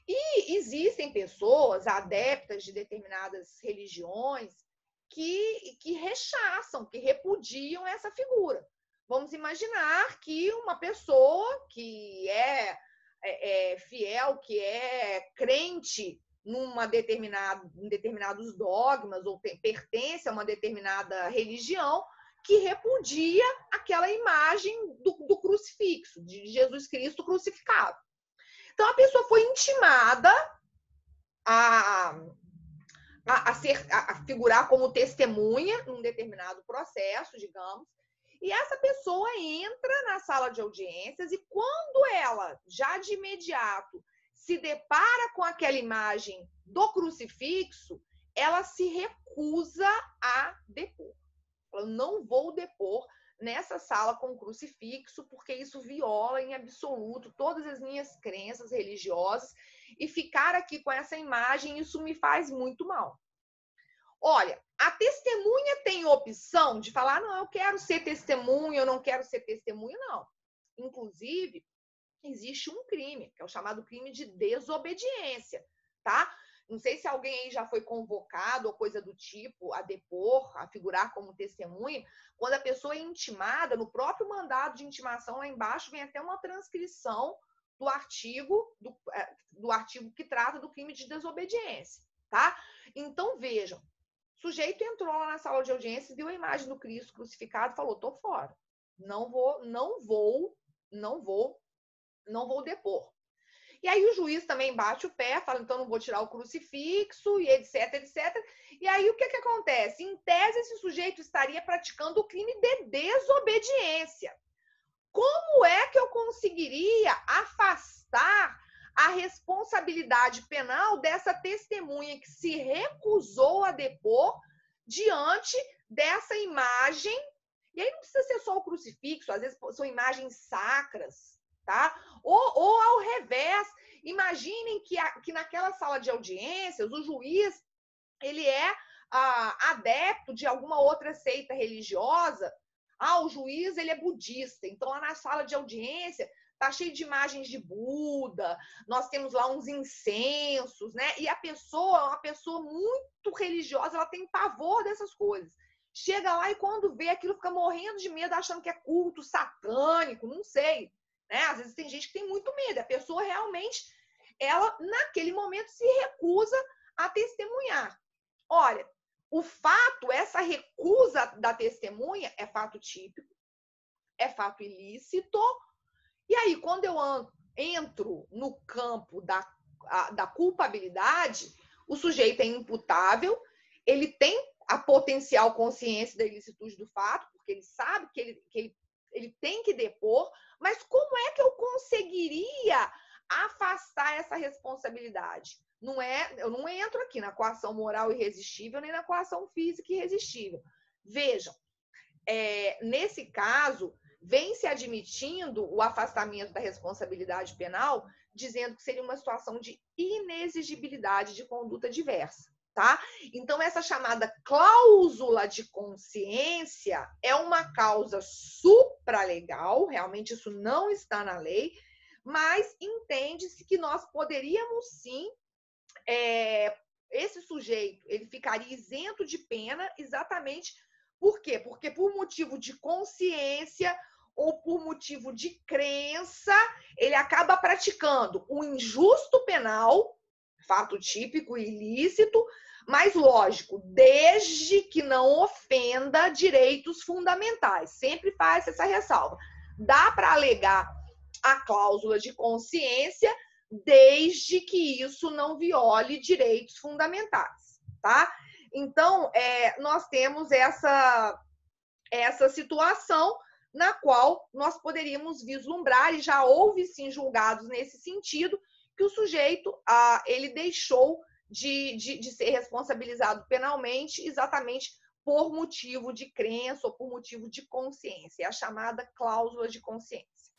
E existem pessoas adeptas de determinadas religiões que rechaçam, que repudiam essa figura. Vamos imaginar que uma pessoa que é fiel, que é crente em determinados dogmas ou pertence a uma determinada religião, que repudia aquela imagem do crucifixo, de Jesus Cristo crucificado. Então, a pessoa foi intimada a figurar como testemunha num determinado processo, digamos, e essa pessoa entra na sala de audiências e quando ela, já de imediato, se depara com aquela imagem do crucifixo, ela se recusa a depor. Eu não vou depor nessa sala com crucifixo, porque isso viola em absoluto todas as minhas crenças religiosas e ficar aqui com essa imagem, isso me faz muito mal. Olha, a testemunha tem opção de falar, não, eu quero ser testemunha, eu não quero ser testemunha, não. Inclusive, existe um crime, que é o chamado crime de desobediência, tá? Não sei se alguém aí já foi convocado ou coisa do tipo a depor, a figurar como testemunha. Quando a pessoa é intimada, no próprio mandado de intimação, lá embaixo, vem até uma transcrição do artigo que trata do crime de desobediência, tá? Então, vejam, o sujeito entrou lá na sala de audiência, viu a imagem do Cristo crucificado e falou, tô fora. Não vou depor. E aí o juiz também bate o pé, fala, então não vou tirar o crucifixo, e etc, etc. E aí o que acontece? Em tese, esse sujeito estaria praticando o crime de desobediência. Como é que eu conseguiria afastar a responsabilidade penal dessa testemunha que se recusou a depor diante dessa imagem? E aí não precisa ser só o crucifixo, às vezes são imagens sacras, tá? Ou ao revés, imaginem que naquela sala de audiências, o juiz ele é adepto de alguma outra seita religiosa. O juiz ele é budista, então lá na sala de audiência tá cheio de imagens de Buda, nós temos lá uns incensos, né? E a pessoa é uma pessoa muito religiosa, ela tem pavor dessas coisas. Chega lá e quando vê aquilo fica morrendo de medo, achando que é culto satânico, não sei. Né? Às vezes tem gente que tem muito medo. A pessoa realmente, ela naquele momento se recusa a testemunhar. Olha, o fato, essa recusa da testemunha é fato típico, é fato ilícito. E aí, quando eu entro no campo da culpabilidade, o sujeito é imputável, ele tem a potencial consciência da ilicitude do fato, porque ele sabe que ele tem que depor, mas como é que eu conseguiria afastar essa responsabilidade? Eu não entro aqui na coação moral irresistível, nem na coação física irresistível. Vejam, nesse caso, vem se admitindo o afastamento da responsabilidade penal, dizendo que seria uma situação de inexigibilidade de conduta diversa. Tá? Então, essa chamada cláusula de consciência é uma causa supralegal, realmente isso não está na lei, mas entende-se que nós poderíamos sim, esse sujeito ele ficaria isento de pena exatamente Por quê? Porque por motivo de consciência ou por motivo de crença, ele acaba praticando um injusto penal, fato típico e ilícito, mas lógico, desde que não ofenda direitos fundamentais. Sempre faz essa ressalva. Dá para alegar a cláusula de consciência desde que isso não viole direitos fundamentais, tá? Então, nós temos essa situação na qual nós poderíamos vislumbrar, e já houve sim julgados nesse sentido, que o sujeito ele deixou de ser responsabilizado penalmente exatamente por motivo de crença ou por motivo de consciência, é a chamada cláusula de consciência.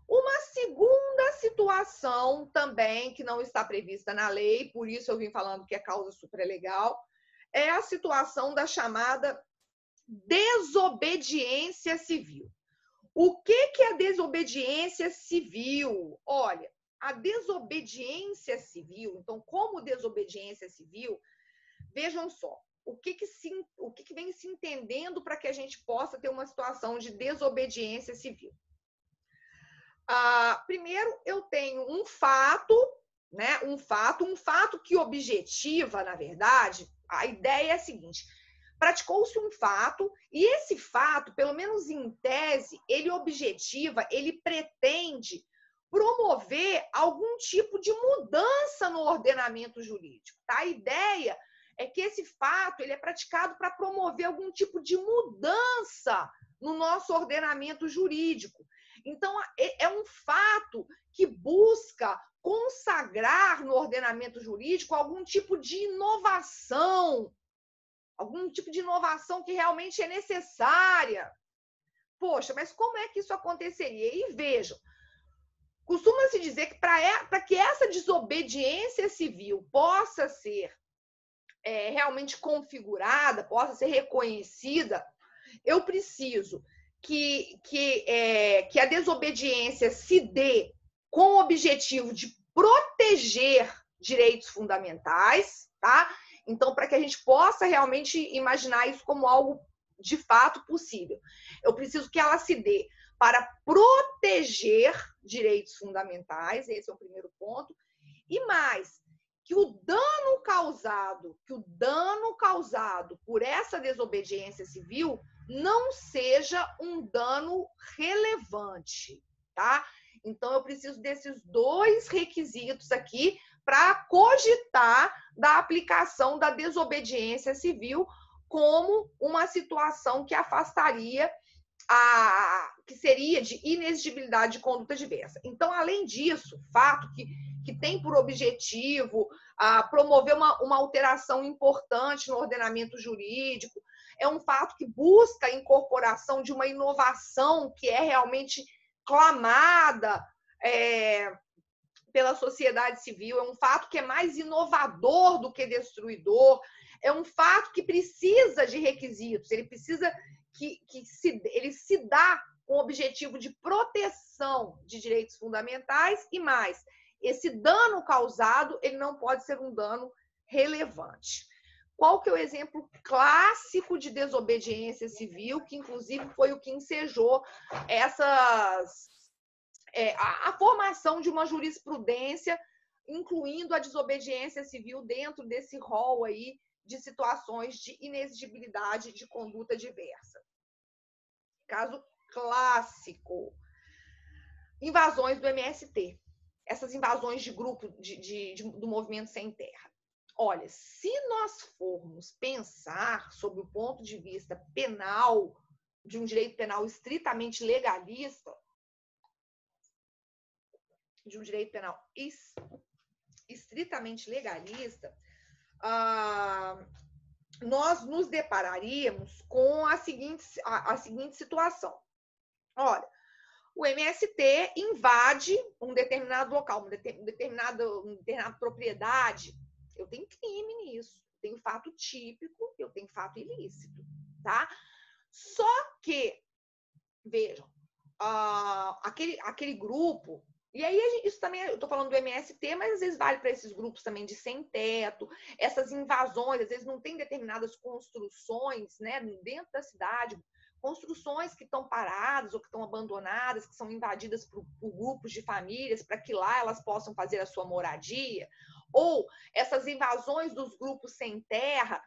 Uma segunda situação também que não está prevista na lei, por isso eu vim falando que é causa supralegal, é a situação da chamada desobediência civil. O que é a desobediência civil? Olha, a desobediência civil, então, como desobediência civil, vejam só, o que vem se entendendo para que a gente possa ter uma situação de desobediência civil? Primeiro, eu tenho um fato, né? Um fato que objetiva, na verdade, a ideia é a seguinte: praticou-se um fato, e esse fato, pelo menos em tese, ele objetiva, ele pretende promover algum tipo de mudança no ordenamento jurídico. Tá? A ideia é que esse fato ele é praticado para promover algum tipo de mudança no nosso ordenamento jurídico. Então, é um fato que busca consagrar no ordenamento jurídico algum tipo de inovação, que realmente é necessária. Poxa, mas como é que isso aconteceria? E vejam, costuma-se dizer que para que essa desobediência civil possa ser realmente configurada, possa ser reconhecida, eu preciso que a desobediência se dê com o objetivo de proteger direitos fundamentais, tá? Então, para que a gente possa realmente imaginar isso como algo de fato possível, eu preciso que ela se dê para proteger direitos fundamentais, esse é o primeiro ponto, e mais, que o dano causado por essa desobediência civil não seja um dano relevante, tá? Então, eu preciso desses dois requisitos aqui para cogitar da aplicação da desobediência civil como uma situação que afastaria que seria de inexigibilidade de conduta diversa. Então, além disso, fato que tem por objetivo promover uma alteração importante no ordenamento jurídico, é um fato que busca a incorporação de uma inovação que é realmente clamada pela sociedade civil, é um fato que é mais inovador do que destruidor, é um fato que precisa de requisitos, ele precisa ele se dá com o objetivo de proteção de direitos fundamentais e mais, esse dano causado, ele não pode ser um dano relevante. Qual que é o exemplo clássico de desobediência civil, que inclusive foi o que ensejou a formação de uma jurisprudência, incluindo a desobediência civil dentro desse rol aí de situações de inexigibilidade de conduta diversa. Caso clássico. Invasões do MST. Essas invasões de grupo do movimento sem terra. Olha, se nós formos pensar sob o ponto de vista penal, de um direito penal estritamente legalista, nós nos depararíamos com a seguinte situação. Olha, o MST invade um determinado local, uma determinada propriedade. Eu tenho crime nisso, eu tenho fato típico, eu tenho fato ilícito, tá? Só que, vejam, aquele grupo, E aí, isso também, eu estou falando do MST, mas às vezes vale para esses grupos também de sem-teto, essas invasões, às vezes não tem determinadas construções, né, dentro da cidade, construções que estão paradas ou que estão abandonadas, que são invadidas por grupos de famílias, para que lá elas possam fazer a sua moradia, ou essas invasões dos grupos sem terra,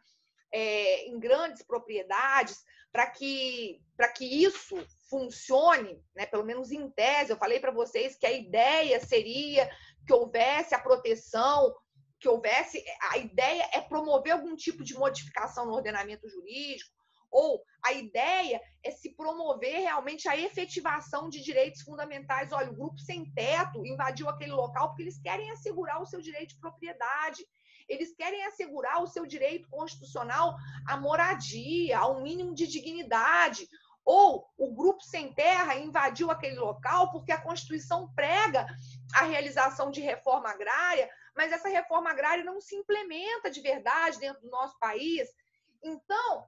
em grandes propriedades, para que isso funcione, né? Pelo menos em tese. Eu falei para vocês que a ideia seria que houvesse a proteção, a ideia é promover algum tipo de modificação no ordenamento jurídico, ou a ideia é se promover realmente a efetivação de direitos fundamentais. Olha, o grupo sem teto invadiu aquele local porque eles querem assegurar o seu direito de propriedade. Eles querem assegurar o seu direito constitucional à moradia, a um mínimo de dignidade. Ou o grupo sem terra invadiu aquele local porque a Constituição prega a realização de reforma agrária, mas essa reforma agrária não se implementa de verdade dentro do nosso país. Então,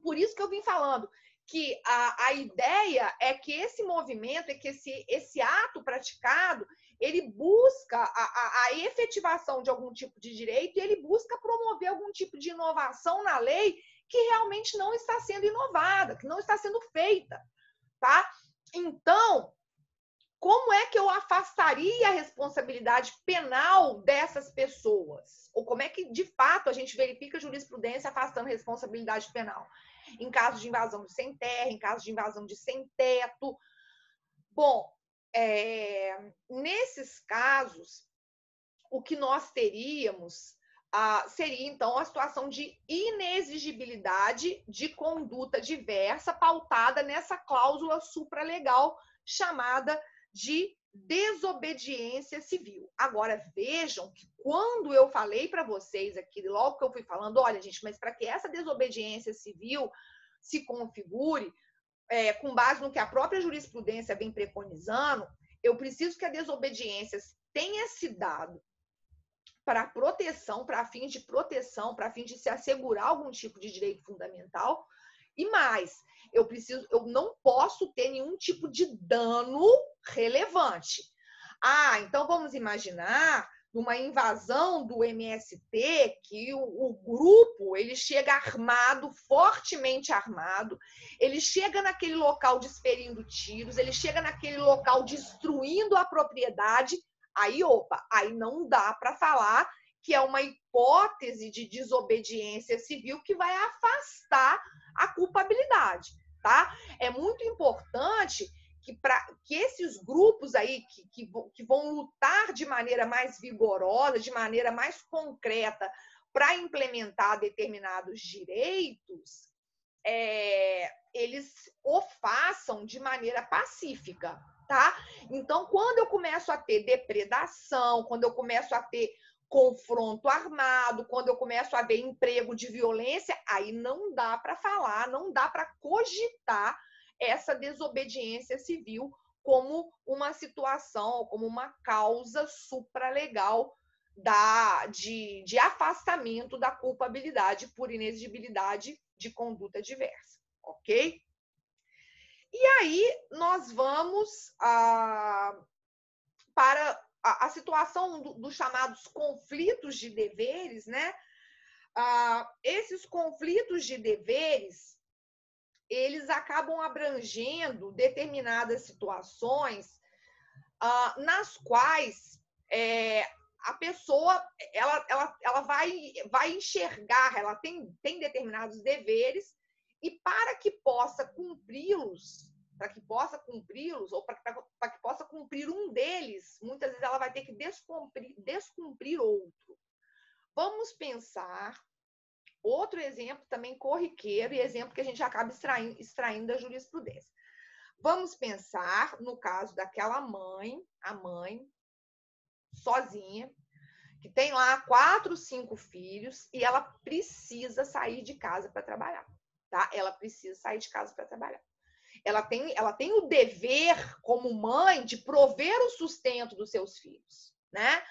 por isso que eu vim falando que a ideia é que esse movimento, é que esse ato praticado, ele busca a efetivação de algum tipo de direito e ele busca promover algum tipo de inovação na lei que realmente não está sendo inovada, que não está sendo feita, tá? Então, como é que eu afastaria a responsabilidade penal dessas pessoas? Ou como é que, de fato, a gente verifica a jurisprudência afastando a responsabilidade penal? Em caso de invasão de sem terra, em caso de invasão de sem teto. Bom, nesses casos, o que nós teríamos seria, então, a situação de inexigibilidade de conduta diversa pautada nessa cláusula supralegal chamada de desobediência civil. Agora, vejam que quando eu falei para vocês aqui, logo que eu fui falando, olha, gente, mas para que essa desobediência civil se configure, com base no que a própria jurisprudência vem preconizando, eu preciso que a desobediência tenha se dado para proteção, para fins de proteção, para fins de se assegurar algum tipo de direito fundamental. E mais, eu não posso ter nenhum tipo de dano relevante. Então vamos imaginar numa invasão do MST que o grupo ele chega armado, fortemente armado, ele chega naquele local desferindo tiros, ele chega naquele local destruindo a propriedade. Aí não dá para falar que é uma hipótese de desobediência civil que vai afastar a culpabilidade, tá? É muito importante que esses grupos aí que vão lutar de maneira mais vigorosa, de maneira mais concreta para implementar determinados direitos, eles o façam de maneira pacífica, tá? Então, quando eu começo a ter depredação, quando eu começo a ter confronto armado, quando eu começo a ver emprego de violência, aí não dá para falar, não dá para cogitar essa desobediência civil como uma situação, como uma causa supralegal de afastamento da culpabilidade por inexigibilidade de conduta diversa, ok? E aí nós vamos para a situação dos chamados conflitos de deveres, né? Esses conflitos de deveres, eles acabam abrangendo determinadas situações nas quais a pessoa ela vai enxergar, ela tem determinados deveres e para que possa cumpri-los, ou para que possa cumprir um deles, muitas vezes ela vai ter que descumprir outro. Vamos pensar outro exemplo também corriqueiro e exemplo que a gente acaba extraindo da jurisprudência. Vamos pensar no caso daquela a mãe sozinha, que tem lá 4, 5 filhos e ela precisa sair de casa para trabalhar, tá? Ela precisa sair de casa para trabalhar. Ela tem o dever, como mãe, de prover o sustento dos seus filhos, né?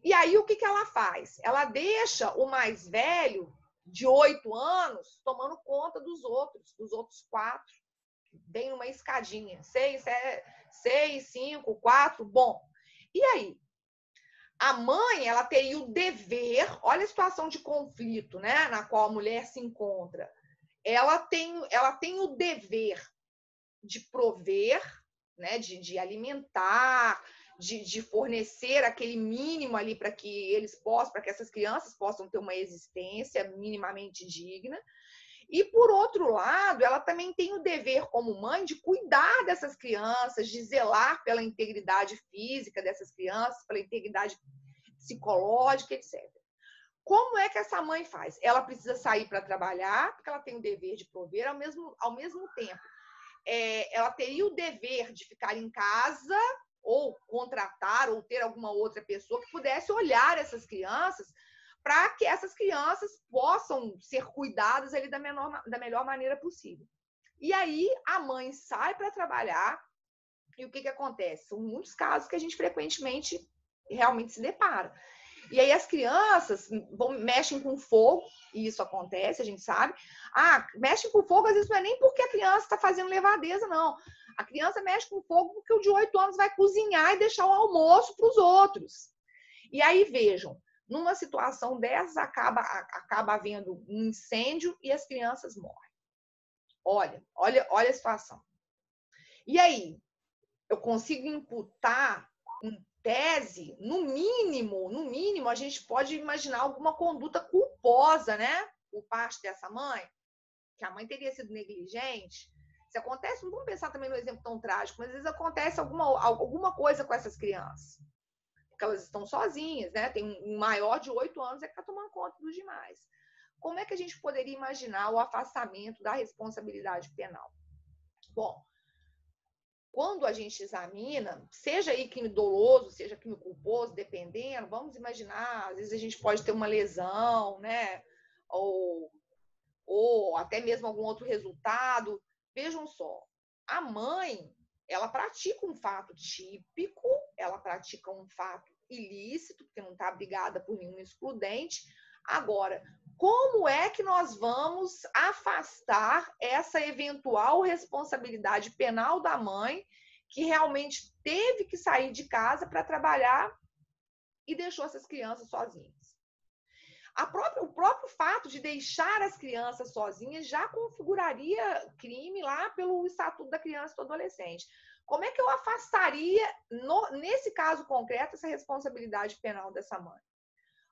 E aí, o que ela faz? Ela deixa o mais velho, de 8 anos, tomando conta dos outros 4. Vem uma escadinha. 6, 5, 4. Bom, E aí? A mãe, ela teria o dever, olha a situação de conflito, né, na qual a mulher se encontra. Ela tem o dever de prover, né, de alimentar, de fornecer aquele mínimo ali para que eles possam, para que essas crianças possam ter uma existência minimamente digna. E, por outro lado, ela também tem o dever, como mãe, de cuidar dessas crianças, de zelar pela integridade física dessas crianças, pela integridade psicológica, etc. Como é que essa mãe faz? Ela precisa sair para trabalhar, porque ela tem o dever de prover, ao mesmo tempo. Ela teria o dever de ficar em casa, ou contratar, ou ter alguma outra pessoa que pudesse olhar essas crianças, para que essas crianças possam ser cuidadas ali da melhor maneira possível. E aí a mãe sai para trabalhar, e o que acontece? São muitos casos que a gente frequentemente realmente se depara. E aí as crianças mexem com fogo, e isso acontece, a gente sabe. Mexem com fogo, às vezes não é nem porque a criança está fazendo levadeza, não. A criança mexe com fogo porque o de 8 anos vai cozinhar e deixar o almoço para os outros. E aí, vejam, numa situação dessas, acaba havendo um incêndio e as crianças morrem. Olha a situação. E aí, eu consigo imputar em tese, no mínimo, a gente pode imaginar alguma conduta culposa, né? Por parte dessa mãe, que a mãe teria sido negligente. Se acontece, não vamos pensar também no exemplo tão trágico, mas às vezes acontece alguma coisa com essas crianças. Porque elas estão sozinhas, né? Tem um maior de 8 anos que está tomando conta dos demais. Como é que a gente poderia imaginar o afastamento da responsabilidade penal? Bom, quando a gente examina, seja aí crime doloso, seja crime culposo, dependendo, vamos imaginar, às vezes a gente pode ter uma lesão, né? Ou até mesmo algum outro resultado. Vejam só, a mãe, ela pratica um fato típico, ela pratica um fato ilícito, porque não está abrigada por nenhum excludente. Agora, como é que nós vamos afastar essa eventual responsabilidade penal da mãe que realmente teve que sair de casa para trabalhar e deixou essas crianças sozinhas? O próprio fato de deixar as crianças sozinhas já configuraria crime lá pelo Estatuto da Criança e do Adolescente. Como é que eu afastaria, nesse caso concreto, essa responsabilidade penal dessa mãe?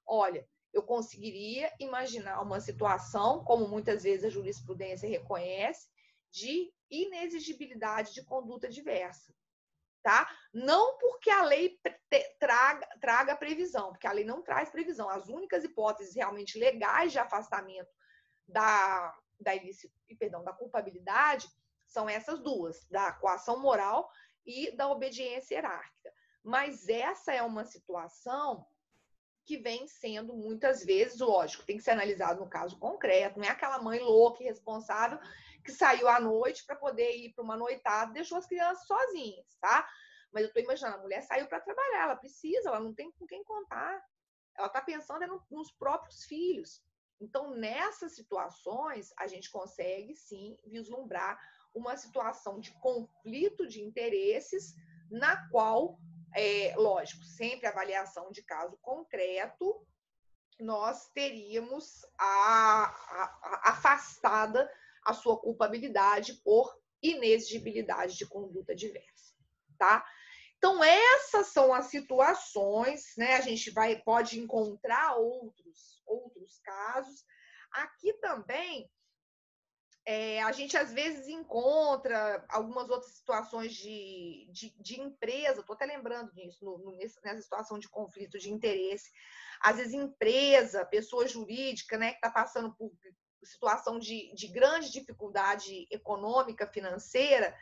Olha, eu conseguiria imaginar uma situação, como muitas vezes a jurisprudência reconhece, de inexigibilidade de conduta diversa. Tá? Não porque a lei traga previsão, porque a lei não traz previsão. As únicas hipóteses realmente legais de afastamento da culpabilidade são essas duas, da coação moral e da obediência hierárquica. Mas essa é uma situação que vem sendo muitas vezes, lógico, tem que ser analisado no caso concreto, não é aquela mãe louca e irresponsável que saiu à noite para poder ir para uma noitada e deixou as crianças sozinhas, tá? Mas eu estou imaginando, a mulher saiu para trabalhar, ela precisa, ela não tem com quem contar. Ela está pensando nos próprios filhos. Então, nessas situações, a gente consegue, sim, vislumbrar uma situação de conflito de interesses na qual, lógico, sempre avaliação de caso concreto, nós teríamos afastada a sua culpabilidade por inexigibilidade de conduta diversa, tá? Então, essas são as situações, né? A gente pode encontrar outros casos. Aqui também, a gente às vezes encontra algumas outras situações de empresa, estou até lembrando disso, nessa situação de conflito de interesse. Às vezes, empresa, pessoa jurídica, né, que está passando por situação de grande dificuldade econômica, financeira,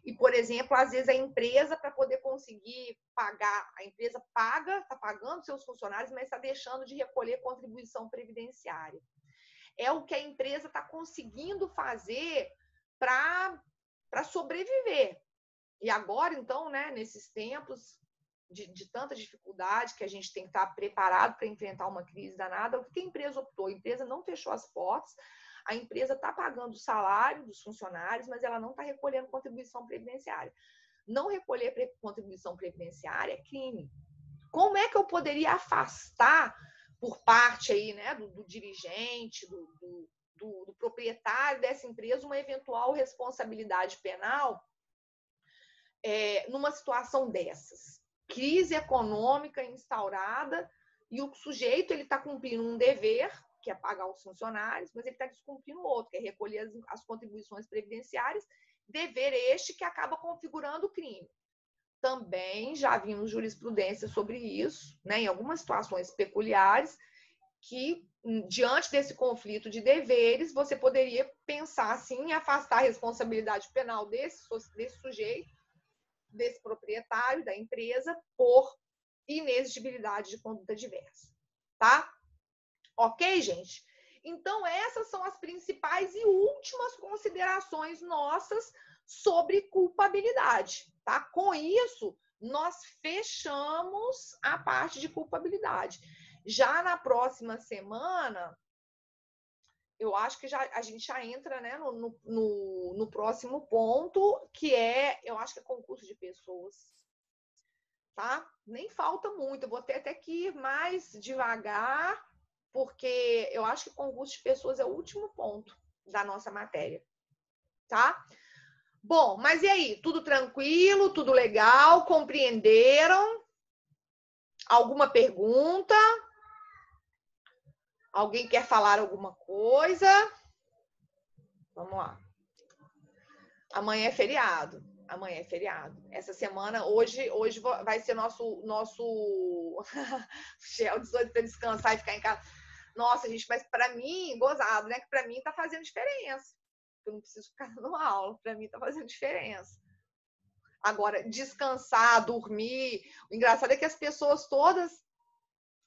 e, por exemplo, às vezes a empresa, para poder conseguir pagar, a empresa está pagando seus funcionários, mas está deixando de recolher contribuição previdenciária. É o que a empresa está conseguindo fazer para sobreviver. E agora, então, né, nesses tempos de tanta dificuldade que a gente tem que estar preparado para enfrentar uma crise danada, o que a empresa optou? A empresa não fechou as portas, a empresa está pagando o salário dos funcionários, mas ela não está recolhendo contribuição previdenciária. Não recolher contribuição previdenciária é crime. como é que eu poderia afastar por parte aí, né, do dirigente, do proprietário dessa empresa, uma eventual responsabilidade penal numa situação dessas. Crise econômica instaurada e o sujeito ele está cumprindo um dever, que é pagar os funcionários, mas ele está descumprindo outro, que é recolher as contribuições previdenciárias, dever este que acaba configurando o crime. Também já vimos jurisprudência sobre isso, né, em algumas situações peculiares, que, diante desse conflito de deveres, você poderia pensar, sim, em afastar a responsabilidade penal desse sujeito, desse proprietário da empresa, por inexigibilidade de conduta diversa. Tá? Ok, gente? Então, essas são as principais e últimas considerações nossas sobre culpabilidade. Tá? Com isso, nós fechamos a parte de culpabilidade. Já na próxima semana, eu acho que a gente já entra, né, no próximo ponto, que eu acho que é concurso de pessoas. Tá? Nem falta muito, eu vou ter até que ir mais devagar, porque eu acho que concurso de pessoas é o último ponto da nossa matéria. Tá? Bom, mas e aí? Tudo tranquilo? Tudo legal? Compreenderam? Alguma pergunta? Alguém quer falar alguma coisa? Vamos lá. Amanhã é feriado. Amanhã é feriado. Essa semana, hoje vai ser nosso Shell 18 para descansar e ficar em casa. Nossa, gente, mas para mim, gozado, né? Que para mim tá fazendo diferença. Eu não preciso ficar dando aula. Para mim tá fazendo diferença. Agora, descansar, dormir. O engraçado é que as pessoas todas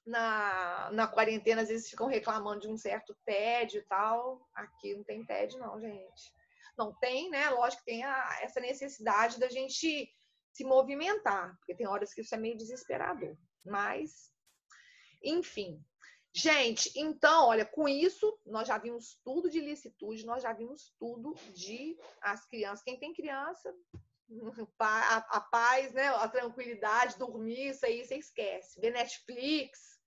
na quarentena às vezes ficam reclamando de um certo tédio e tal. Aqui não tem tédio, não, gente. Não tem, né? Lógico que tem essa necessidade da gente se movimentar, porque tem horas que isso é meio desesperador. Mas, enfim. Gente, então, olha, com isso, nós já vimos tudo de ilicitude, nós já vimos tudo de as crianças. Quem tem criança, a paz, né? A tranquilidade, dormir, isso aí você esquece. Ver Netflix,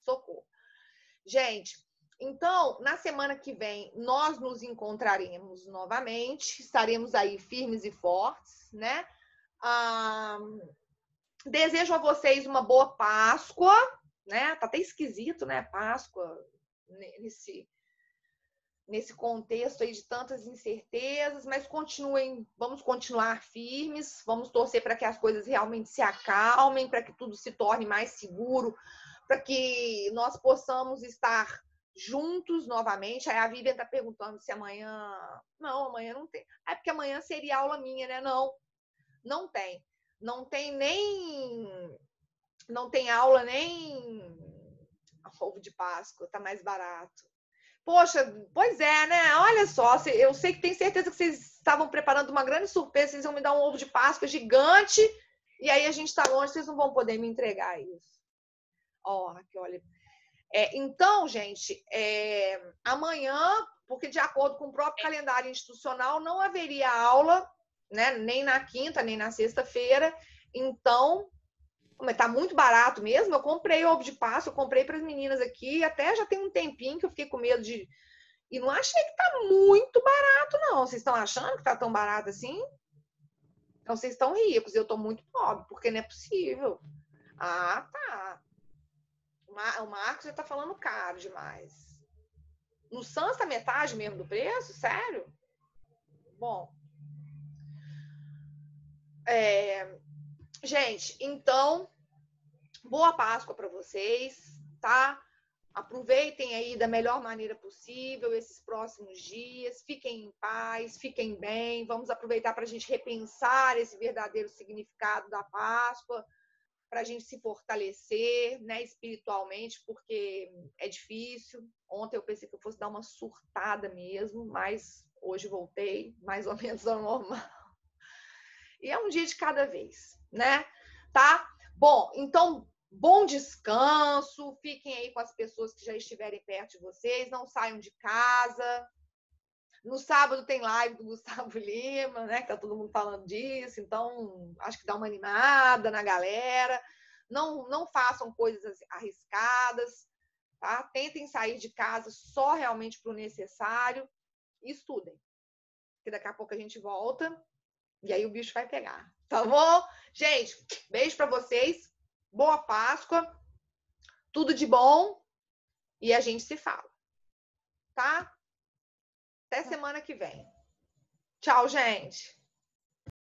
socorro. Gente, então, na semana que vem, nós nos encontraremos novamente, estaremos aí firmes e fortes, né? Desejo a vocês uma boa Páscoa, né? Tá até esquisito, né? Páscoa, nesse contexto aí de tantas incertezas, mas vamos continuar firmes, vamos torcer para que as coisas realmente se acalmem, para que tudo se torne mais seguro, para que nós possamos estar juntos novamente. Aí a Vivian está perguntando se amanhã... Não, amanhã não tem. É porque amanhã seria aula minha, né? Não tem. Não tem aula nem ovo de Páscoa, tá mais barato. Poxa, pois é, né? Olha só, eu sei que tenho certeza que vocês estavam preparando uma grande surpresa, vocês vão me dar um ovo de Páscoa gigante, e aí a gente está longe, vocês não vão poder me entregar isso. Ó, aqui, olha. Então, gente, amanhã, porque de acordo com o próprio calendário institucional, não haveria aula, né? Nem na quinta, nem na sexta-feira. Então, tá muito barato mesmo. Eu comprei ovo de Páscoa, eu comprei para as meninas aqui, até já tem um tempinho que eu fiquei com medo de... E não achei que tá muito barato, não. Vocês estão achando que tá tão barato assim? Então, vocês estão ricos, eu tô muito pobre, porque não é possível. Ah, tá. O Marcos já tá falando caro demais. No Sans tá metade mesmo do preço? Sério? Bom. Gente, então, boa Páscoa para vocês, tá? Aproveitem aí da melhor maneira possível esses próximos dias, fiquem em paz, fiquem bem, vamos aproveitar para a gente repensar esse verdadeiro significado da Páscoa, para a gente se fortalecer, né, espiritualmente, porque é difícil. Ontem eu pensei que eu fosse dar uma surtada mesmo, mas hoje voltei mais ou menos ao normal. E é um dia de cada vez, né? Tá? Bom, então, bom descanso, fiquem aí com as pessoas que já estiverem perto de vocês, não saiam de casa. No sábado tem live do Gustavo Lima, né? Que tá todo mundo falando disso, então acho que dá uma animada na galera. Não façam coisas arriscadas, tá? Tentem sair de casa só realmente para o necessário e estudem. Porque daqui a pouco a gente volta e aí o bicho vai pegar. Tá bom? Gente, beijo para vocês. Boa Páscoa. Tudo de bom. E a gente se fala. Tá? Até semana que vem. Tchau, gente.